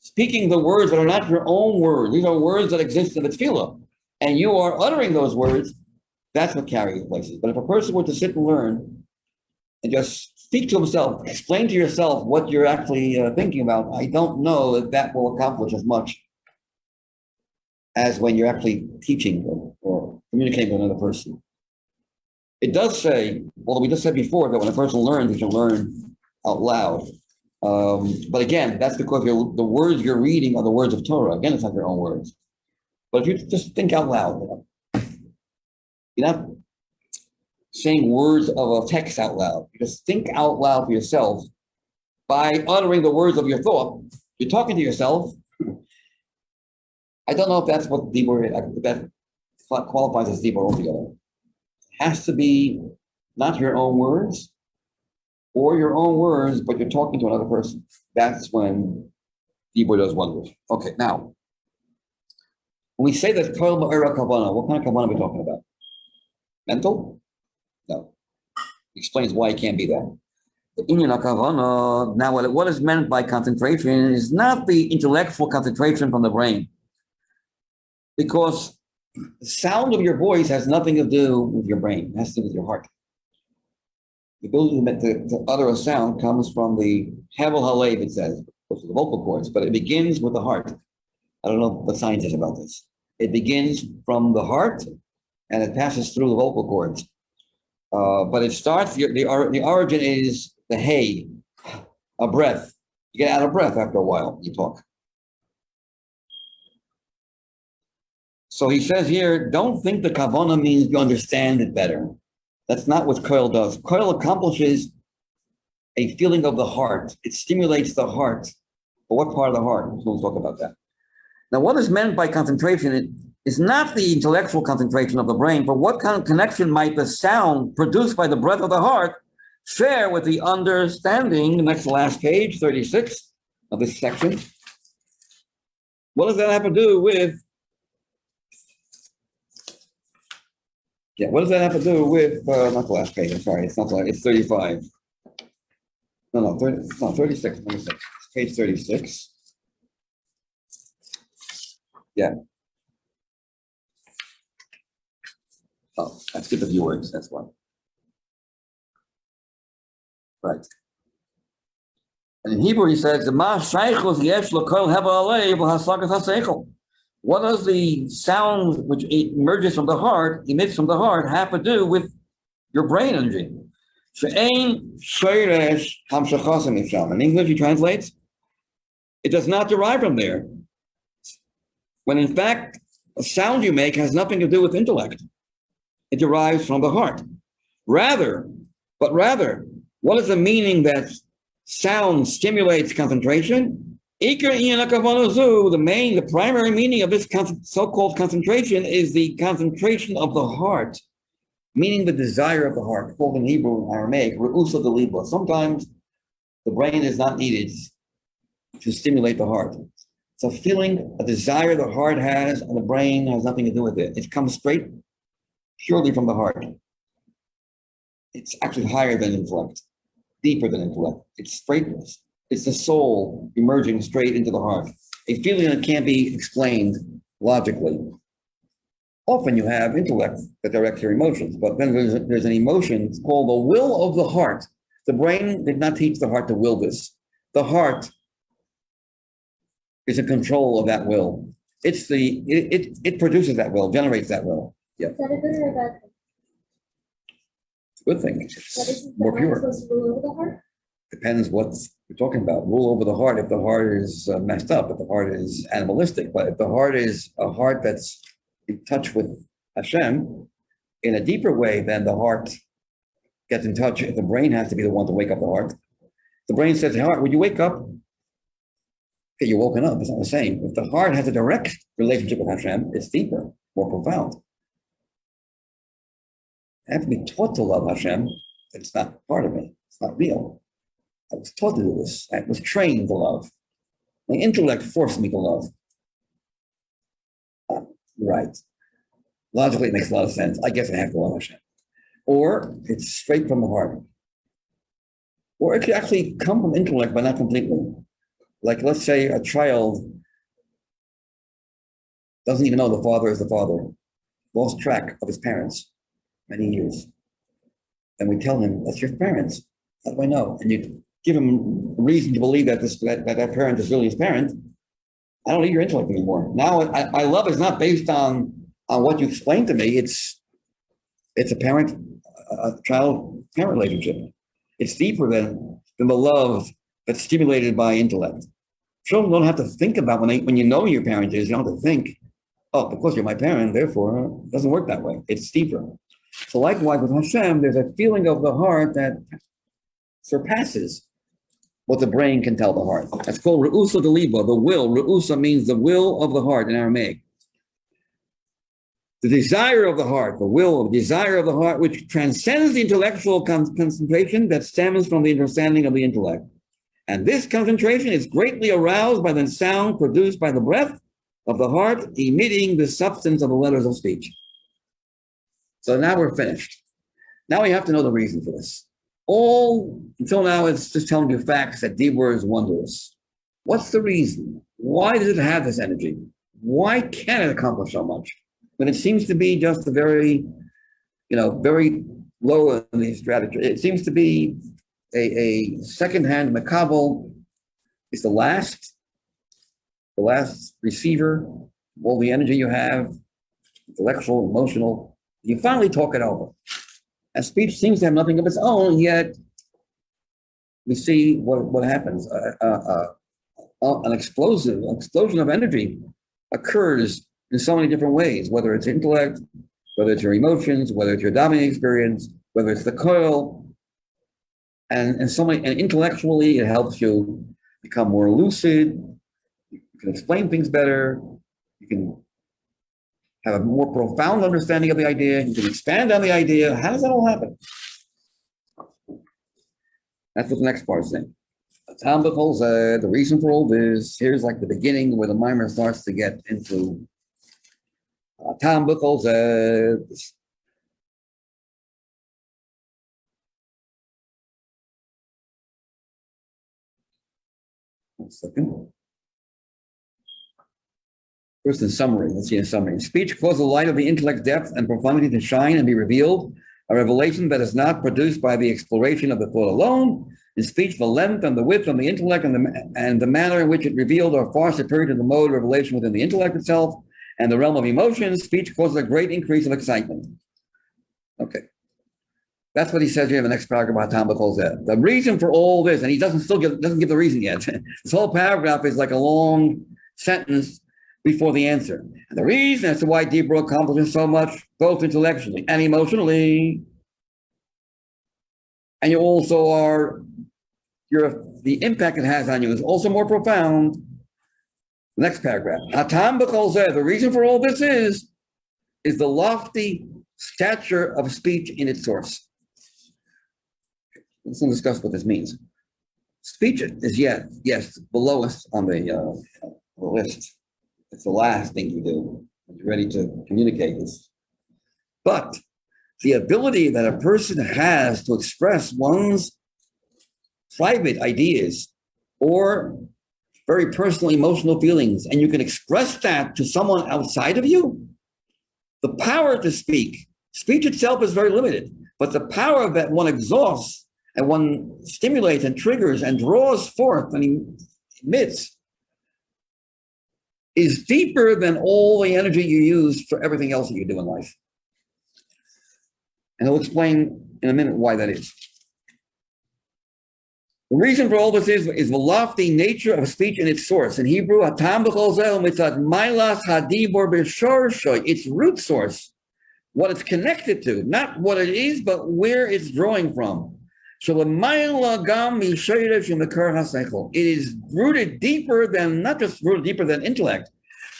speaking the words that are not your own words, these are words that exist in the tefillah, and you are uttering those words, that's what carries places. But if a person were to sit and learn and just speak to himself, explain to yourself what you're actually thinking about, I don't know that will accomplish as much as when you're actually teaching or communicating with another person. It does say, although we just said before that when a person learns, he should learn out loud. But again, that's because the words you're reading are the words of Torah. Again, it's not your own words. But if you just think out loud, you're not saying words of a text out loud. You just think out loud for yourself by uttering the words of your thought. You're talking to yourself. I don't know if that's what that qualifies as dibur altogether. It has to be not your own words or your own words, but you're talking to another person. That's when dibur does wonders. Okay, now, when we say that kol ma'ira kavana, what kind of kavana are we talking about? Mental? No. He explains why it can't be that. The inyan kavana, now what is meant by concentration is not the intellectual concentration from the brain. Because the sound of your voice has nothing to do with your brain. It has to do with your heart. The ability to utter a sound comes from the hevel halev, it says, which is the vocal cords, but it begins with the heart. I don't know what science is about this. It begins from the heart and it passes through the vocal cords. But it starts, the origin is the hay, a breath. You get out of breath after a while, you talk. So he says here, don't think the kavana means you understand it better. That's not what koil does. Koil accomplishes a feeling of the heart. It stimulates the heart. But what part of the heart? We'll talk about that. Now, what is meant by concentration is not the intellectual concentration of the brain, but what kind of connection might the sound produced by the breath of the heart share with the understanding, the next last page, 36 of this section. What does that have to do with what does that have to do with, not the last page, I'm sorry, it's not the last, it's 35. No, 36, page 36. Yeah. Oh, I skipped a few words, that's why. Right. And in Hebrew, he says, what does the sound which emerges from the heart, emits from the heart, have to do with your brain energy? In English, he translates, it does not derive from there. When in fact, a sound you make has nothing to do with intellect. It derives from the heart. Rather, what is the meaning that sound stimulates concentration? The primary meaning of this so-called concentration is the concentration of the heart, meaning the desire of the heart, called in Hebrew and Aramaic, re'usa deliba. Sometimes the brain is not needed to stimulate the heart. It's a feeling, a desire the heart has, and the brain has nothing to do with it. It comes straight, purely from the heart. It's actually higher than intellect, deeper than intellect. It's straightness. It's the soul emerging straight into the heart. A feeling that can't be explained logically. Often you have intellect that directs your emotions, but then there's an emotion called the will of the heart. The brain did not teach the heart to will this. The heart is in control of that will. It produces that will, generates that will. Yeah.
Is that a good or a bad thing?
Good thing.
That isn't the
More
mind
pure.
supposed to rule over the heart?
Depends what you're talking about. Rule over the heart if the heart is messed up, if the heart is animalistic. But if the heart is a heart that's in touch with Hashem in a deeper way, then the heart gets in touch. If the brain has to be the one to wake up the heart. The brain says, heart, would you wake up? Okay, you're woken up. It's not the same. If the heart has a direct relationship with Hashem, it's deeper, more profound. I have to be taught to love Hashem. It's not part of me. It's not real. I was taught to do this. I was trained to love. My intellect forced me to love. Right. Logically, it makes a lot of sense. I guess I have to love Hashem. Or it's straight from the heart. Or it could actually come from intellect, but not completely. Like, let's say a child doesn't even know the father is the father, lost track of his parents many years. And we tell him, that's your parents. How do I know? And you give him reason to believe that that parent is really his parent. I don't need your intellect anymore. Now, my love is not based on what you explained to me. It's a child-parent relationship. It's deeper than the love that's stimulated by intellect. Children don't have to think about when you know who your parent is, you don't have to think, oh, because you're my parent, therefore, it doesn't work that way. It's deeper. So likewise with Hashem, there's a feeling of the heart that surpasses what the brain can tell the heart. That's called re'usa deliba, the will. Re'usa means the will of the heart in Aramaic. The desire of the heart, the desire of the heart, which transcends the intellectual concentration that stems from the understanding of the intellect. And this concentration is greatly aroused by the sound produced by the breath of the heart, emitting the substance of the letters of speech. So now we're finished. Now we have to know the reason for this. All until now, it's just telling you facts that Dibur is wondrous. What's the reason? Why does it have this energy? Why can it accomplish so much? But it seems to be just a very low in the strategy. It seems to be a second-hand makabel. It's the last receiver of all the energy you have, intellectual, emotional. You finally talk it over. And speech seems to have nothing of its own, yet we see what happens. An explosion of energy occurs in so many different ways, whether it's intellect, whether it's your emotions, whether it's your davening experience, whether it's the coil, and intellectually it helps you become more lucid. You can explain things better. You can have a more profound understanding of the idea. You can expand on the idea. How does that all happen? That's what the next part is saying. The reason for all this, here's like the beginning where the mimer starts to get into 1 second. First, in summary, let's see in summary. Speech causes the light of the intellect's depth and profundity to shine and be revealed, a revelation that is not produced by the exploration of the thought alone. In speech, the length and the width of the intellect and the manner in which it revealed are far superior to the mode of revelation within the intellect itself and the realm of emotions. Speech causes a great increase of excitement. Okay. That's what he says here in the next paragraph about Tom B'Cholzeh. The reason for all this, and he doesn't give the reason yet. This whole paragraph is like a long sentence before the answer. And the reason as to why Dibra accomplishes so much, both intellectually and emotionally. And you also are, the impact it has on you is also more profound. Next paragraph. Hatam B'Cholzeh, the reason for all this is the lofty stature of speech in its source. Let's discuss what this means. Speech is yes, the lowest on the list. It's the last thing you do when you're ready to communicate this. But the ability that a person has to express one's private ideas or very personal emotional feelings, and you can express that to someone outside of you, the power to speak itself is very limited, but the power that one exhausts and one stimulates and triggers and draws forth and emits is deeper than all the energy you use for everything else that you do in life. And he'll explain in a minute why that is. The reason for all this is the lofty nature of speech in its source. In Hebrew, Hatam B'Cholzeh mitzad mailas hadibor b'shorshoy, its root source, what it's connected to, not what it is, but where it's drawing from. It is rooted deeper than, not just rooted deeper than intellect,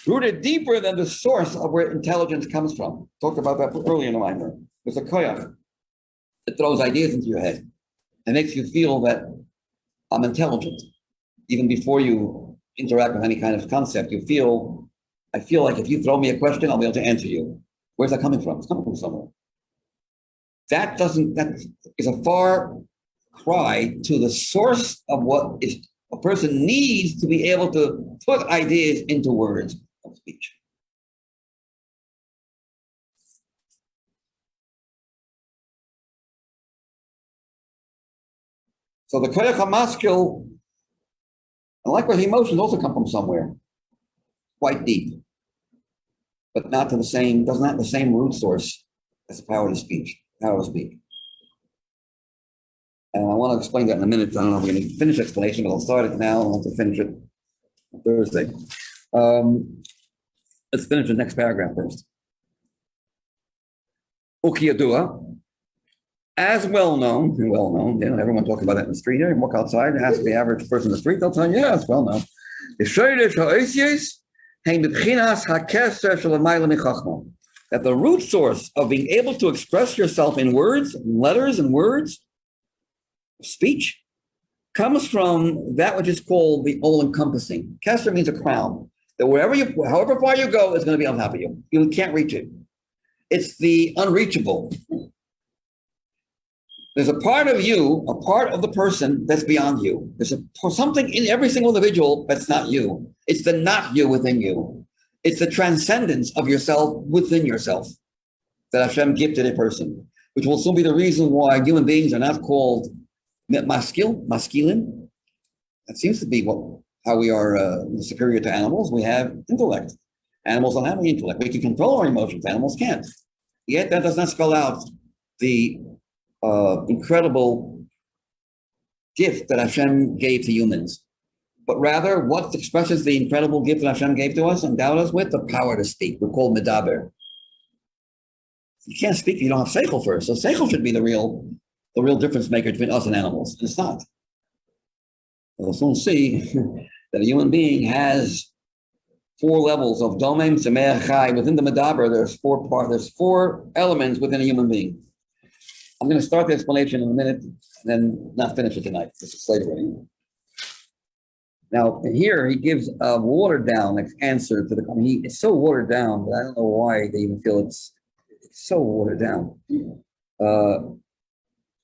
rooted deeper than the source of where intelligence comes from. Talked about that earlier in the line. There's a koyach that throws ideas into your head and makes you feel that I'm intelligent. Even before you interact with any kind of concept, I feel like if you throw me a question, I'll be able to answer you. Where's that coming from? It's coming from somewhere. That is a far cry to the source of what is a person needs to be able to put ideas into words of speech. So the koyach hamaskil, and likewise emotions also come from somewhere, quite deep, but not to the same, doesn't have the same root source as the power to speak. And I want to explain that in a minute. I don't know if we're going to finish the explanation, but I'll start it now. I'll have to finish it on Thursday. Let's finish the next paragraph first. Ukiyadua, as well known, everyone talking about that in the street. You walk outside, ask the average person in the street, they'll tell you, yeah, it's well known. That the root source of being able to express yourself in words, letters and words, speech, comes from that which is called the all-encompassing. Kesser means a crown. That however far you go, it's going to be on top of you. You can't reach it. It's the unreachable. There's a part of you, a part of the person that's beyond you. There's something in every single individual that's not you. It's the not you within you. It's the transcendence of yourself within yourself that Hashem gifted a person, which will soon be the reason why human beings are not called masculine. That seems to be how we are superior to animals. We have intellect. Animals don't have any intellect. We can control our emotions. Animals can't. Yet that does not spell out the incredible gift that Hashem gave to humans, but rather what expresses the incredible gift that Hashem gave to us, endowed us with the power to speak. We're called medaber. You can't speak if you don't have seichel first. So seichel should be the real difference maker between us and animals. It's not. We'll soon see that a human being has 4 levels of domem, semeach, chai. Within the medaber, there's 4 elements within a human being. I'm going to start the explanation in a minute and then not finish it tonight. This is late already. Now, here he gives a watered down answer to it's so watered down that I don't know why they even feel it's so watered down.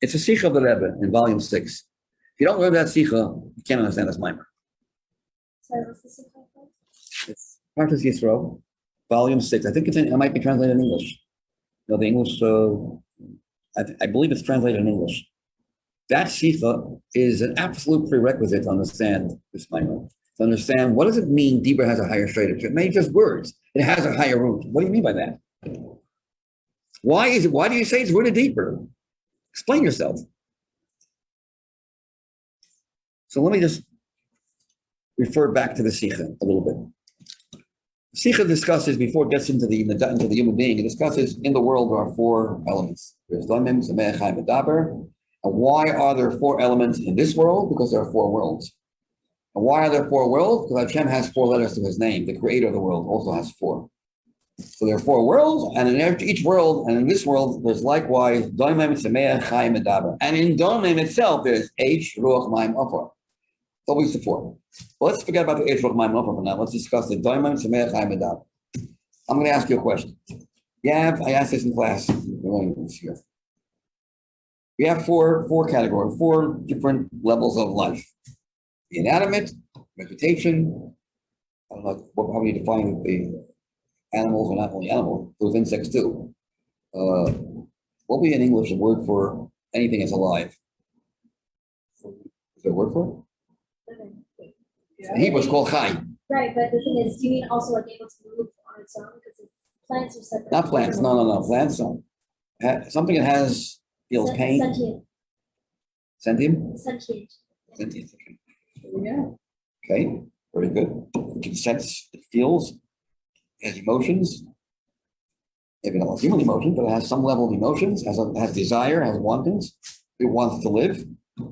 It's a Sikha of the Rebbe in volume 6. If you don't learn that Sikha, you can't understand this mimer.
Sorry, what's the subtitle?
It's Parshas Yisro, volume 6. I think it might be translated in English. No, the English, I believe it's translated in English. That Shicha is an absolute prerequisite to understand this Maimon. To understand what does it mean Dibra has a higher straight. It may just words. It has a higher root. What do you mean by that? Why do you say it's rooted deeper? Explain yourself. So let me just refer back to the Sikha a little bit. Sikha discusses, before it gets into the human being, it discusses in the world there are four elements. There's Lamim, Sameh, Chaim, and Daber. And why are there four elements in this world? Because there are four worlds. And why are there four worlds? Because Hashem has four letters to his name. The creator of the world also has four. So there are four worlds, and in each world, and in this world, there's likewise Doimim, Sameh, Chaim, and Daber. And in Doimim itself, there's H, Ruach, Maim, Ofor. It's always the four. Well, let's forget about the H, Ruach, Maim, Ofor for now. Let's discuss the Doimim, Sameh, Chaim, and Daber. I'm going to ask you a question. I asked this in class. This year. We have four categories, four different levels of life. The inanimate, vegetation, I don't know how we define the animals are not only animals, those insects too. What would be in English a word for anything that's alive? Is there a word for it?
Yeah.
In Hebrew, it's called chai.
Right, but the thing is, do you mean also like able to move on its own? Because plants are separate.
Not plants, no. Plants don't. Something that feels pain.
Sentient.
Sentient?
Sentient.
Sentient. Yeah. Okay, very good. It can sense, it feels, it has emotions. Maybe not like human emotions, but it has some level of emotions, has desire, has wantings. It wants to live,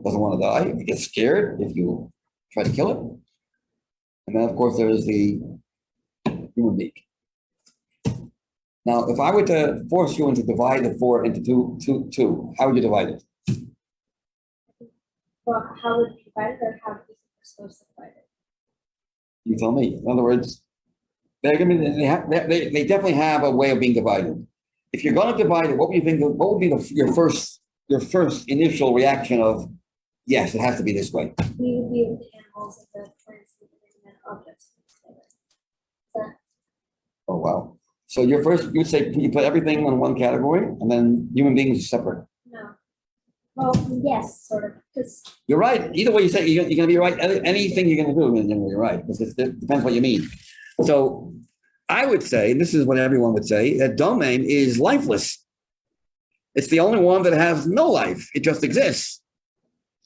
doesn't want to die. It gets scared if you try to kill it. And then, of course, there is the human being. Now, if I were to force you to divide the four into two, how would you divide it?
Well, how would we divide it, or how would we supposed to divide it?
You tell me. In other words, they definitely have a way of being divided. If you're going to divide it, what would you think? What would be your first initial reaction of, yes, it has to be this way?
We would be with the animals and the plants and the objects.
Oh wow! So you would say you put everything in one category, and then human beings are separate.
No. Well, yes, sort of, because
You're right. Either way you say, you're going to be right. Anything you're going to do, you're right. Because it depends what you mean. So I would say, and this is what everyone would say, that domain is lifeless. It's the only one that has no life. It just exists.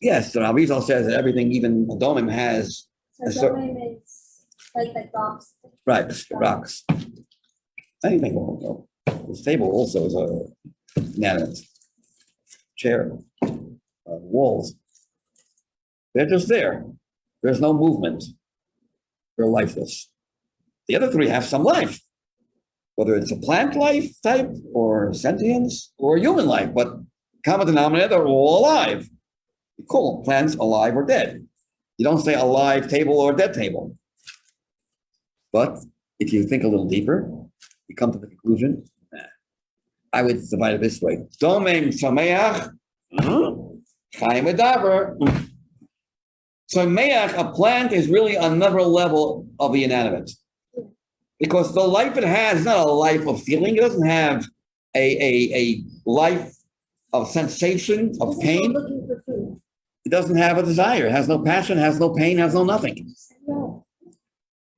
Yes, so Rabbi says that everything, even a domain, has
so domain is like rocks.
Right, rocks. Anything will go. This table also is a inanimate chair. Walls. They're just there. There's no movement. They're lifeless. The other three have some life, whether it's a plant life type or sentience or human life, but common denominator, they're all alive. You call them plants alive or dead. You don't say alive table or dead table. But if you think a little deeper, you come to the conclusion, I would divide it this way. Domain sameach, chaim daber. So meach, a plant, is really another level of the inanimate. Because the life it has is not a life of feeling. It doesn't have a life of sensation, of pain.
Looking for food.
It doesn't have a desire. It has no passion, has no pain, has no nothing.
No.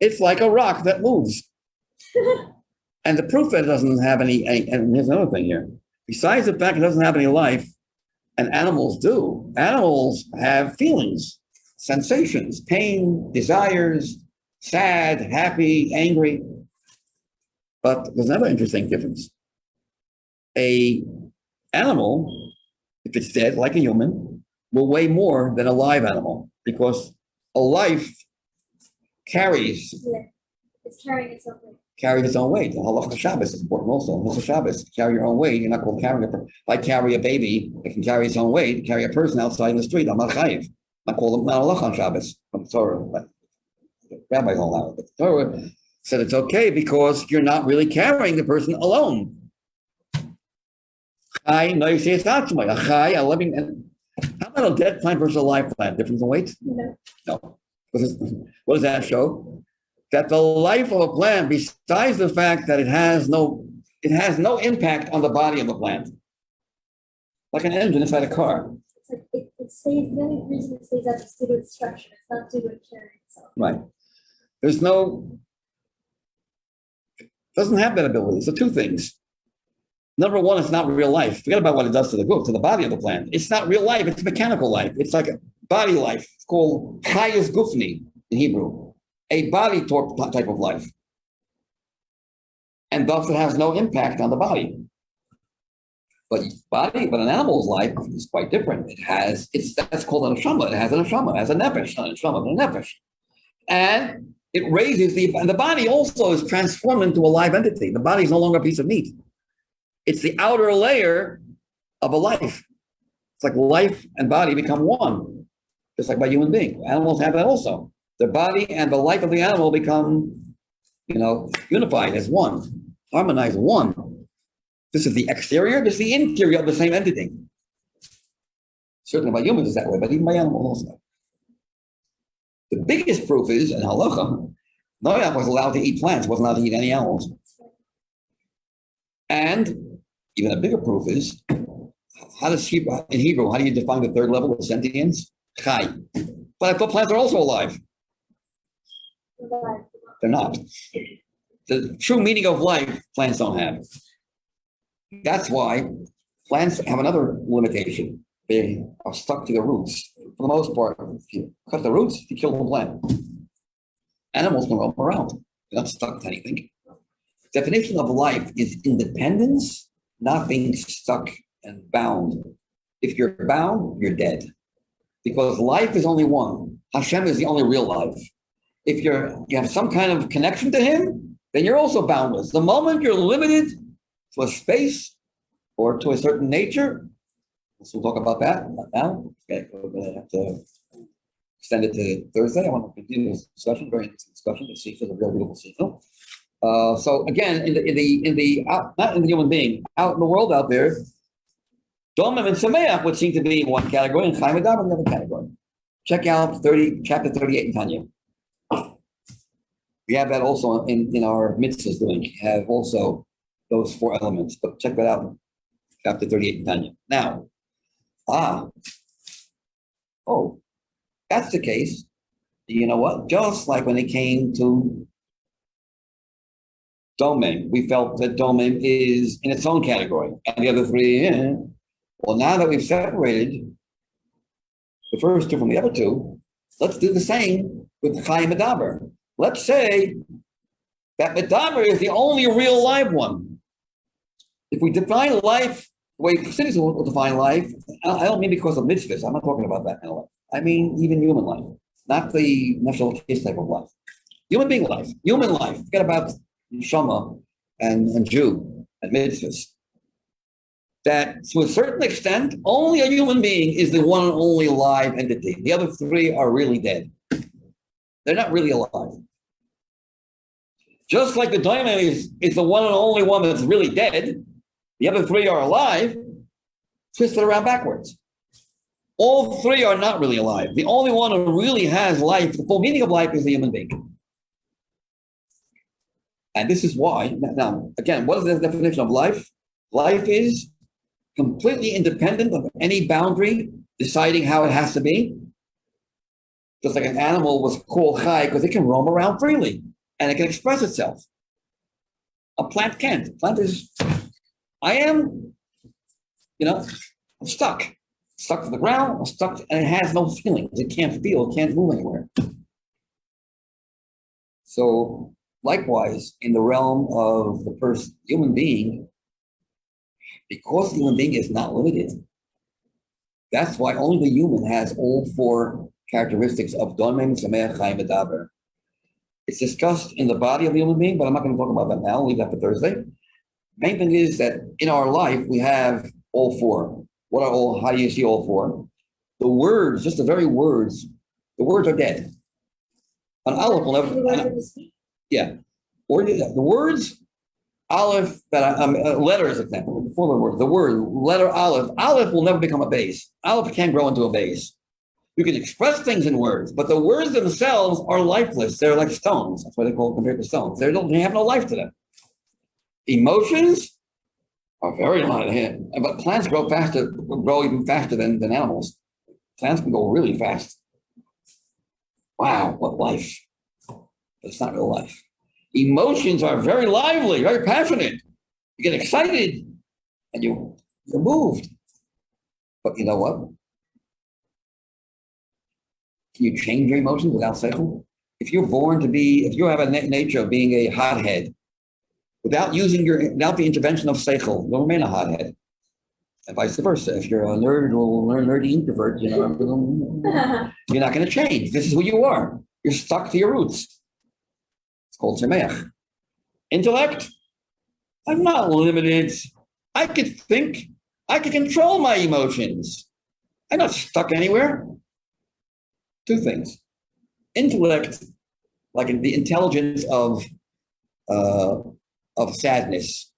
It's like a rock that moves. And the proof that it doesn't have any, and here's another thing here. Besides the fact it doesn't have any life, and animals do. Animals have feelings, sensations, pain, desires, sad, happy, angry. But there's another interesting difference. An animal, if it's dead, like a human, will weigh more than a live animal, because a life carries.
Yeah. It's carrying its own weight.
Carry its own weight. The halacha Shabbos is important also. Halacha Shabbos, carry your own weight. You're not called carrying If I carry a baby, it can carry its own weight. Carry a person outside in the street, I'm not chayiv. I call them not halacha on Shabbos from Torah. But the rabbis don't allow it. But the Torah said it's okay because you're not really carrying the person alone. Chai, no, you say it's not a chai, a living. How about a dead plant versus a live plant? Difference in weight?
No.
No. Because What does that show? That the life of a plant, besides the fact that it has no impact on the body of the plant, like an engine inside a car.
It's like it stays, the only reason it stays up is due to its structure. It's not due to its carrying itself.
Right. Doesn't have that ability. So two things. Number one, it's not real life. Forget about what it does to the group, to the body of the plant. It's not real life. It's mechanical life. It's like a body life. It's called chayas gufni in Hebrew, a body type of life. And thus it has no impact on the body. But an animal's life is quite different. That's called an neshama. It has a neshama, it has a nefesh, not a neshama, but a nefesh. And it raises the body also is transformed into a live entity. The body is no longer a piece of meat. It's the outer layer of a life. It's like life and body become one, just like by human being. Animals have that also. The body and the life of the animal become, unified as one, harmonized one. This is the exterior, this is the interior of the same entity. Certainly by humans is that way, but even by animals also. The biggest proof is, in halacha, Noach was allowed to eat plants, wasn't allowed to eat any animals. And even a bigger proof is, in Hebrew, how do you define the third level of sentience? Chai. But I thought plants are also alive. They're not. The true meaning of life, plants don't have. That's why plants have another limitation. They are stuck to the roots. For the most part, if you cut the roots, you kill the plant. Animals can roam around. They're not stuck to anything. Definition of life is independence, not being stuck and bound. If you're bound, you're dead. Because life is only one. Hashem is the only real life. If you have some kind of connection to him, then you're also boundless. The moment you're limited to a space or to a certain nature, we'll talk about that now. Okay, we're going to have to extend it to Thursday. I want to continue this discussion, very interesting discussion. The seeker is a real beautiful seeker. So again, not in the human being, out in the world out there, Domim and Sameach would seem to be in one category, and Chaim Adam in the other category. Check out chapter 38 in Tanya. We have that also in our mitzvahs doing. We have also those four elements, but check that out in chapter 38 in Tanya. Now, that's the case. You know what? Just like when it came to Domim, we felt that Domim is in its own category, and the other three, well, now that we've separated the first two from the other two, let's do the same with Chaim Medaber. Let's say that Medaber is the only real live one. If we define life the way Chassidus will define life, I don't mean because of mitzvahs. I'm not talking about that kind of life. I mean even human life, not the national case type of life. Human being life, human life. Forget about Neshama and Jew and mitzvahs. That to a certain extent, only a human being is the one and only live entity. The other three are really dead. They're not really alive. Just like the diamond is the one and only one that's really dead, the other three are alive, twist it around backwards. All three are not really alive. The only one who really has life, the full meaning of life, is the human being. And this is why, now, again, what is the definition of life? Life is completely independent of any boundary deciding how it has to be. Just like an animal was called chai because it can roam around freely and it can express itself. A plant can't. A plant is, I'm stuck to the ground, I'm stuck, and it has no feelings. It can't feel, it can't move anywhere. So likewise, in the realm of the human being, because the human being is not limited, that's why only the human has all four characteristics of Domim, Sameach, Chaim, Medaber. It's discussed in the body of the human being, but I'm not going to talk about that now. I'll leave that for Thursday. Main thing is that in our life, we have all four. How do you see all four? The words, just the very words, the words are dead. An aleph will never, yeah. Or the words, aleph, letter is example, before the word letter aleph will never become a base. Aleph can't grow into a base. You can express things in words, but the words themselves are lifeless. They're like stones. That's why they call it compared to stones. They have no life to them. Emotions are very light, but plants grow even faster than animals. Plants can go really fast. Wow, what life. But it's not real life. Emotions are very lively, very passionate. You get excited and you're moved. But you know what? Can you change your emotions without seichel? If you have a nature of being a hothead, without the intervention of seichel, you'll remain a hothead. And vice versa. If you're a nerd or a nerdy introvert, you're not going to change. This is who you are. You're stuck to your roots. It's called semeach. Intellect, I'm not limited. I could think. I can control my emotions. I'm not stuck anywhere. Two things. Intellect, like the intelligence of sadness.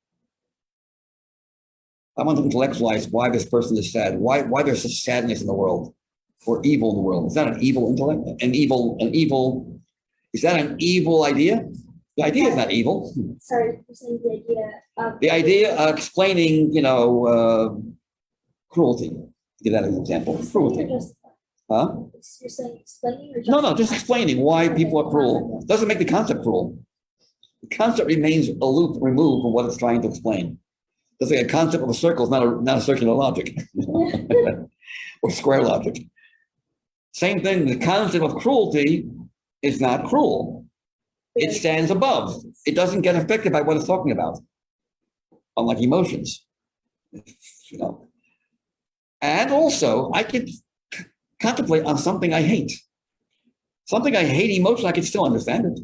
I want to intellectualize why this person is sad, why there's such sadness in the world, or evil in the world. Is that an evil intellect? Is that an evil idea? The idea is not evil.
Sorry, you're saying the idea of...
The idea of explaining, cruelty. Give that as an example. Cruelty. Huh?
You're saying explaining or just...
No, just explaining why people are cruel. Doesn't make the concept cruel. The concept remains removed from what it's trying to explain. Just like a concept of a circle is not a circular logic or square logic. Same thing, the concept of cruelty is not cruel. It stands above. It doesn't get affected by what it's talking about, unlike emotions. And also, I could contemplate on something I hate. Something I hate emotionally, I can still understand it.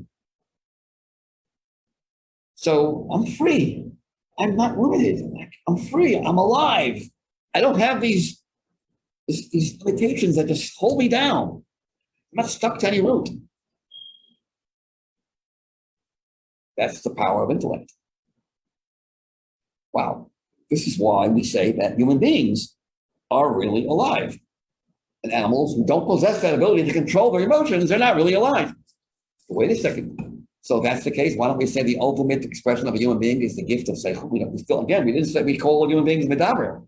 So I'm free. I'm not limited. I'm free. I'm alive. I don't have these limitations that just hold me down. I'm not stuck to any root. That's the power of intellect. Wow. This is why we say that human beings are really alive. And animals who don't possess that ability to control their emotions, they're not really alive. Wait a second. So if that's the case, why don't we say the ultimate expression of a human being is the gift of seichel? We didn't say we call human beings medaber.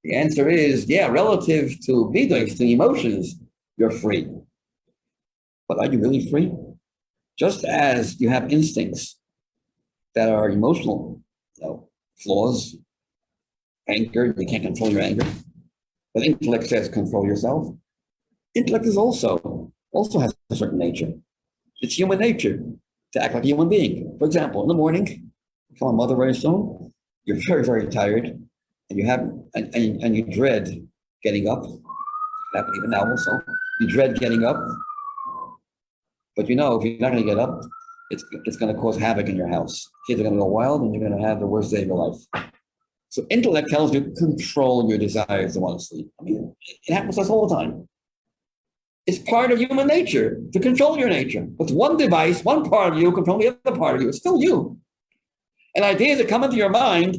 The answer is, relative to midos, to emotions, you're free. But are you really free? Just as you have instincts that are emotional, flaws, anger, you can't control your anger. But intellect says control yourself. Intellect is also has a certain nature. It's human nature to act like a human being. For example, in the morning, from a mother very soon, you're very, very tired, and you dread getting up. It happens even now also. You dread getting up, but if you're not going to get up, it's going to cause havoc in your house. Kids are going to go wild, and you're going to have the worst day of your life. So intellect tells you to control your desires to want to sleep. It happens to us all the time. It's part of human nature to control your nature. It's one device, one part of you control the other part of you. It's still you. And ideas that come into your mind,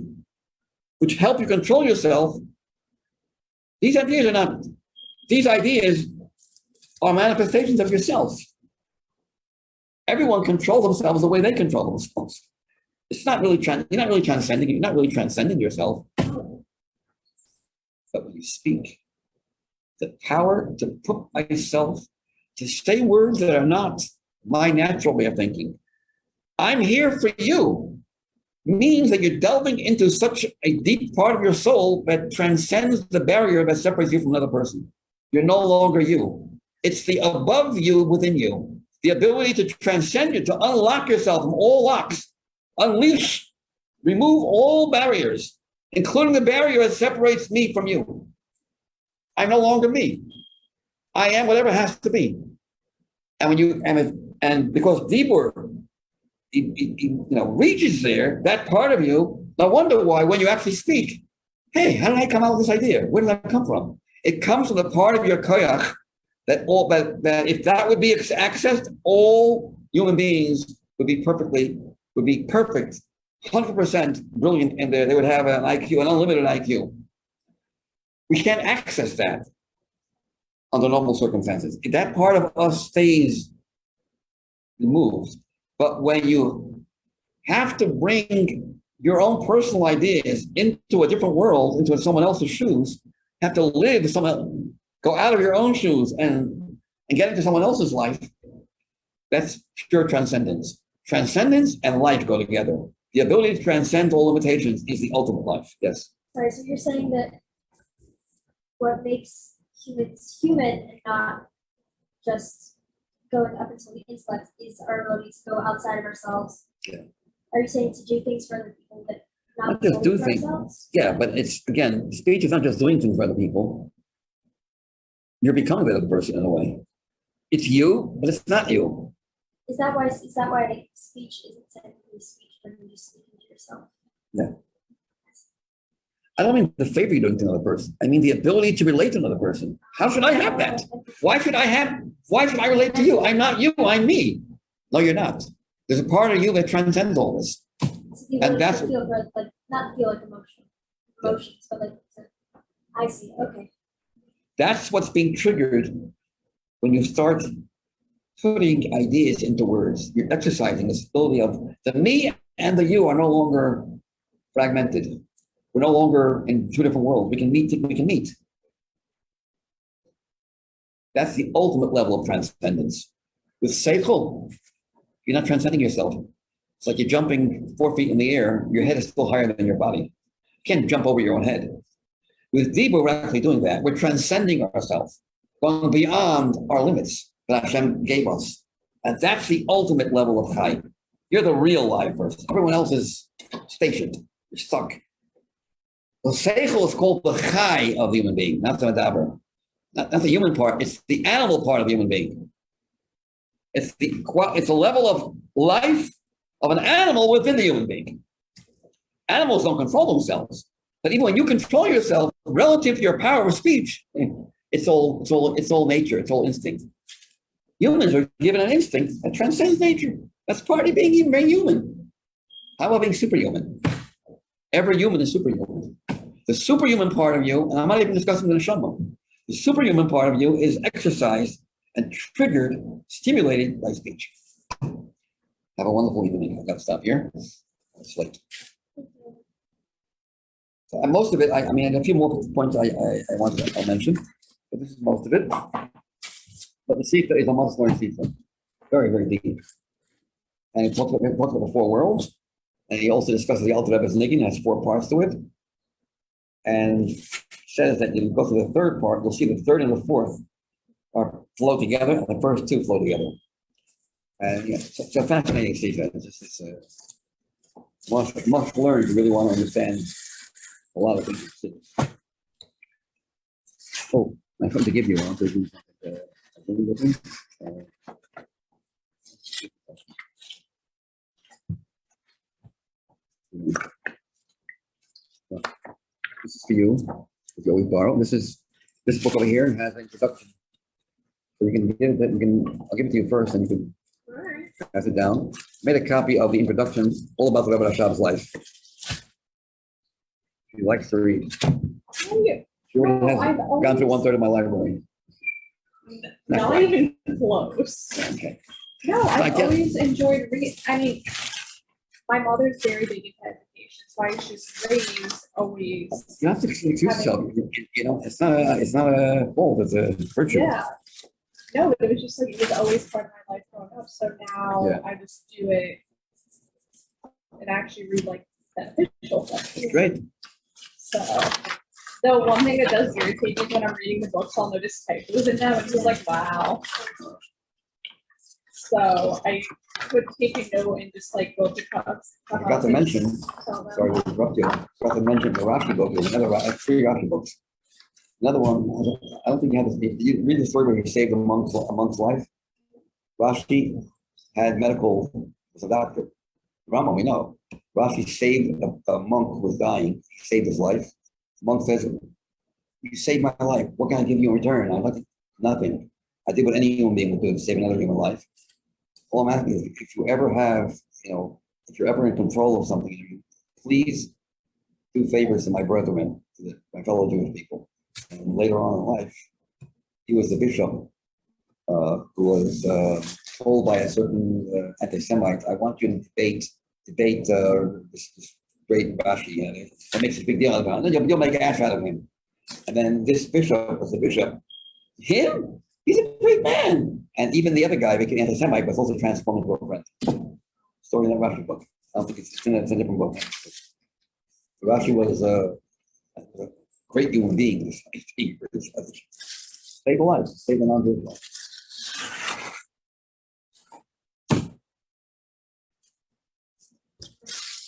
which help you control yourself, these ideas are manifestations of yourself. Everyone controls themselves the way they control themselves. It's not really you're not really transcending yourself. But when you speak, the power to put myself, to say words that are not my natural way of thinking. I'm here for you means that you're delving into such a deep part of your soul that transcends the barrier that separates you from another person. You're no longer you. It's the above you within you. The ability to transcend you, to unlock yourself from all locks, unleash, remove all barriers, including the barrier that separates me from you. I'm no longer me. I am whatever it has to be. And because Dibur, reaches there, that part of you, no wonder why when you actually speak, hey, how did I come out with this idea? Where did that come from? It comes from the part of your koyach that if that would be accessed, all human beings would be perfect, 100% brilliant in there. They would have an IQ, an unlimited IQ. We can't access that under normal circumstances. That part of us stays removed. But when you have to bring your own personal ideas into a different world, into someone else's shoes, have to live someone, go out of your own shoes and get into someone else's life, that's pure transcendence. Transcendence and life go together. The ability to transcend all limitations is the ultimate life. Yes.
Sorry, so you're saying that what makes humans human and not just going up until the intellect is our ability to go outside of ourselves.
Yeah.
Are you saying to do things for other people, but
Not just do
for
things.
ourselves?
Yeah, but it's, again, speech is not just doing things for other people. You're becoming that other person in a way. It's you, but it's not you.
Is that why speech isn't technically speech, but you're just speaking to yourself?
Yeah. I don't mean the favor you're doing to another person. I mean the ability to relate to another person. How should I have that? Why should I relate to you? I'm not you, I'm me. No, you're not. There's a part of you that transcends all this.
And that's feel like not feel like emotions, but like I see. Okay.
That's what's being triggered when you start putting ideas into words. You're exercising this ability of the me and the you are no longer fragmented. We're no longer in two different worlds. We can meet. That's the ultimate level of transcendence. With seichel, you're not transcending yourself. It's like you're jumping 4 feet in the air. Your head is still higher than your body. You can't jump over your own head. With Dibur, we're actually doing that. We're transcending ourselves, going beyond our limits that Hashem gave us. And that's the ultimate level of chai. You're the real life person. Everyone else is stationed. You're stuck. The seichel is called the chai of the human being, not the medaber. Not the human part, it's the animal part of the human being. It's the level of life of an animal within the human being. Animals don't control themselves. But even when you control yourself relative to your power of speech, it's all nature, it's all instinct. Humans are given an instinct that transcends nature. That's part of being human. How about being superhuman? Every human is superhuman. The superhuman part of you, and I'm not even discussing the neshama, the superhuman part of you is exercised and triggered, stimulated by speech. Have a wonderful evening. I've got to stop here. It's late. So, and most of it, I mean, a few more points I'll mention, but this is most of it. But the Sita is a must-learn Sita. Very, very deep. And it talks about the four worlds. And he also discusses the Alter Rebbe's Niggin, has 4 parts to it. And says that you go to the third part, you'll see the third and the fourth flow together, and the first 2 flow together. And yeah, it's a fascinating Sita. It's must learn if you really want to understand a lot of things. Oh, I have to give you one. So you this is for you. If you always borrow. This book over here has an introduction. So you can give it. I'll give it to you first, and you can pass it down. Made a copy of the introduction, all about the Rebbe Rashab's life. She likes to read. She already has gone through 1/3 of my library.
Not even close.
Okay.
No, I've always enjoyed reading. I mean, my mother's very big into education, so I was just raised always.
You have to excuse yourself. You know, it's not a fault, it's a virtue.
Yeah. No, but it was just like it was always part of my life growing up. So now
Yeah.
I just do it and actually read like beneficial stuff.
Great.
So the one thing that does irritate me when I'm reading the books, I'll notice typos in them. It's just like, wow. So I would take a note and just like go to cups.
I forgot to mention, sorry to interrupt you, I forgot to mention the Rashi book. There's another, I have 3 Rashi books. Another one, I don't think you have this. You read the story where he saved a monk's life. Rashi had medical, was a doctor. Rama, we know. Rashi saved a monk who was dying. He saved his life. The monk says, "You saved my life. What can I give you in return?" I'm like, "Nothing. I did what any human being would do to save another human life." All I'm asking is, if you ever have, if you're ever in control of something, please do favors to my brethren, to my fellow Jewish people. And later on in life, he was the bishop, who was told by a certain anti-Semite, I want you to debate this great Rashi, and it makes a big deal about it. And then you'll make ash out of him. And then this bishop was the bishop. Him? He's a great man. And even the other guy became anti-Semite, but also transformed into a friend. Story in that Rashi book. I don't think it's in a different book. Rashi was a great human being. Save a life, save an undead life.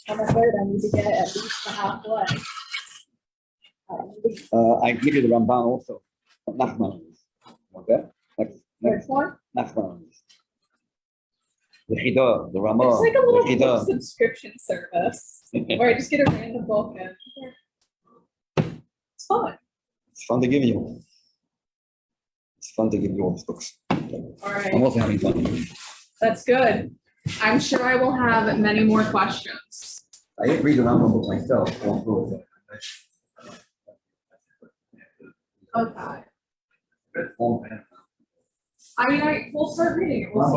I'm afraid I need to get at least the halfway.
I give you the Ramban also. Nachman. Okay?
Which one?
Nachman. The Chidah, the Ramah.
It's like a little
the
book subscription service where I just get a random book and it's fun.
It's fun to give you. It's fun to give you all the books.
All
I'm
right,
also having fun.
that's good. I'm sure I will have many more questions.
I didn't read the Rambam book myself. Going through it.
Okay. I mean, we'll start reading it. We'll see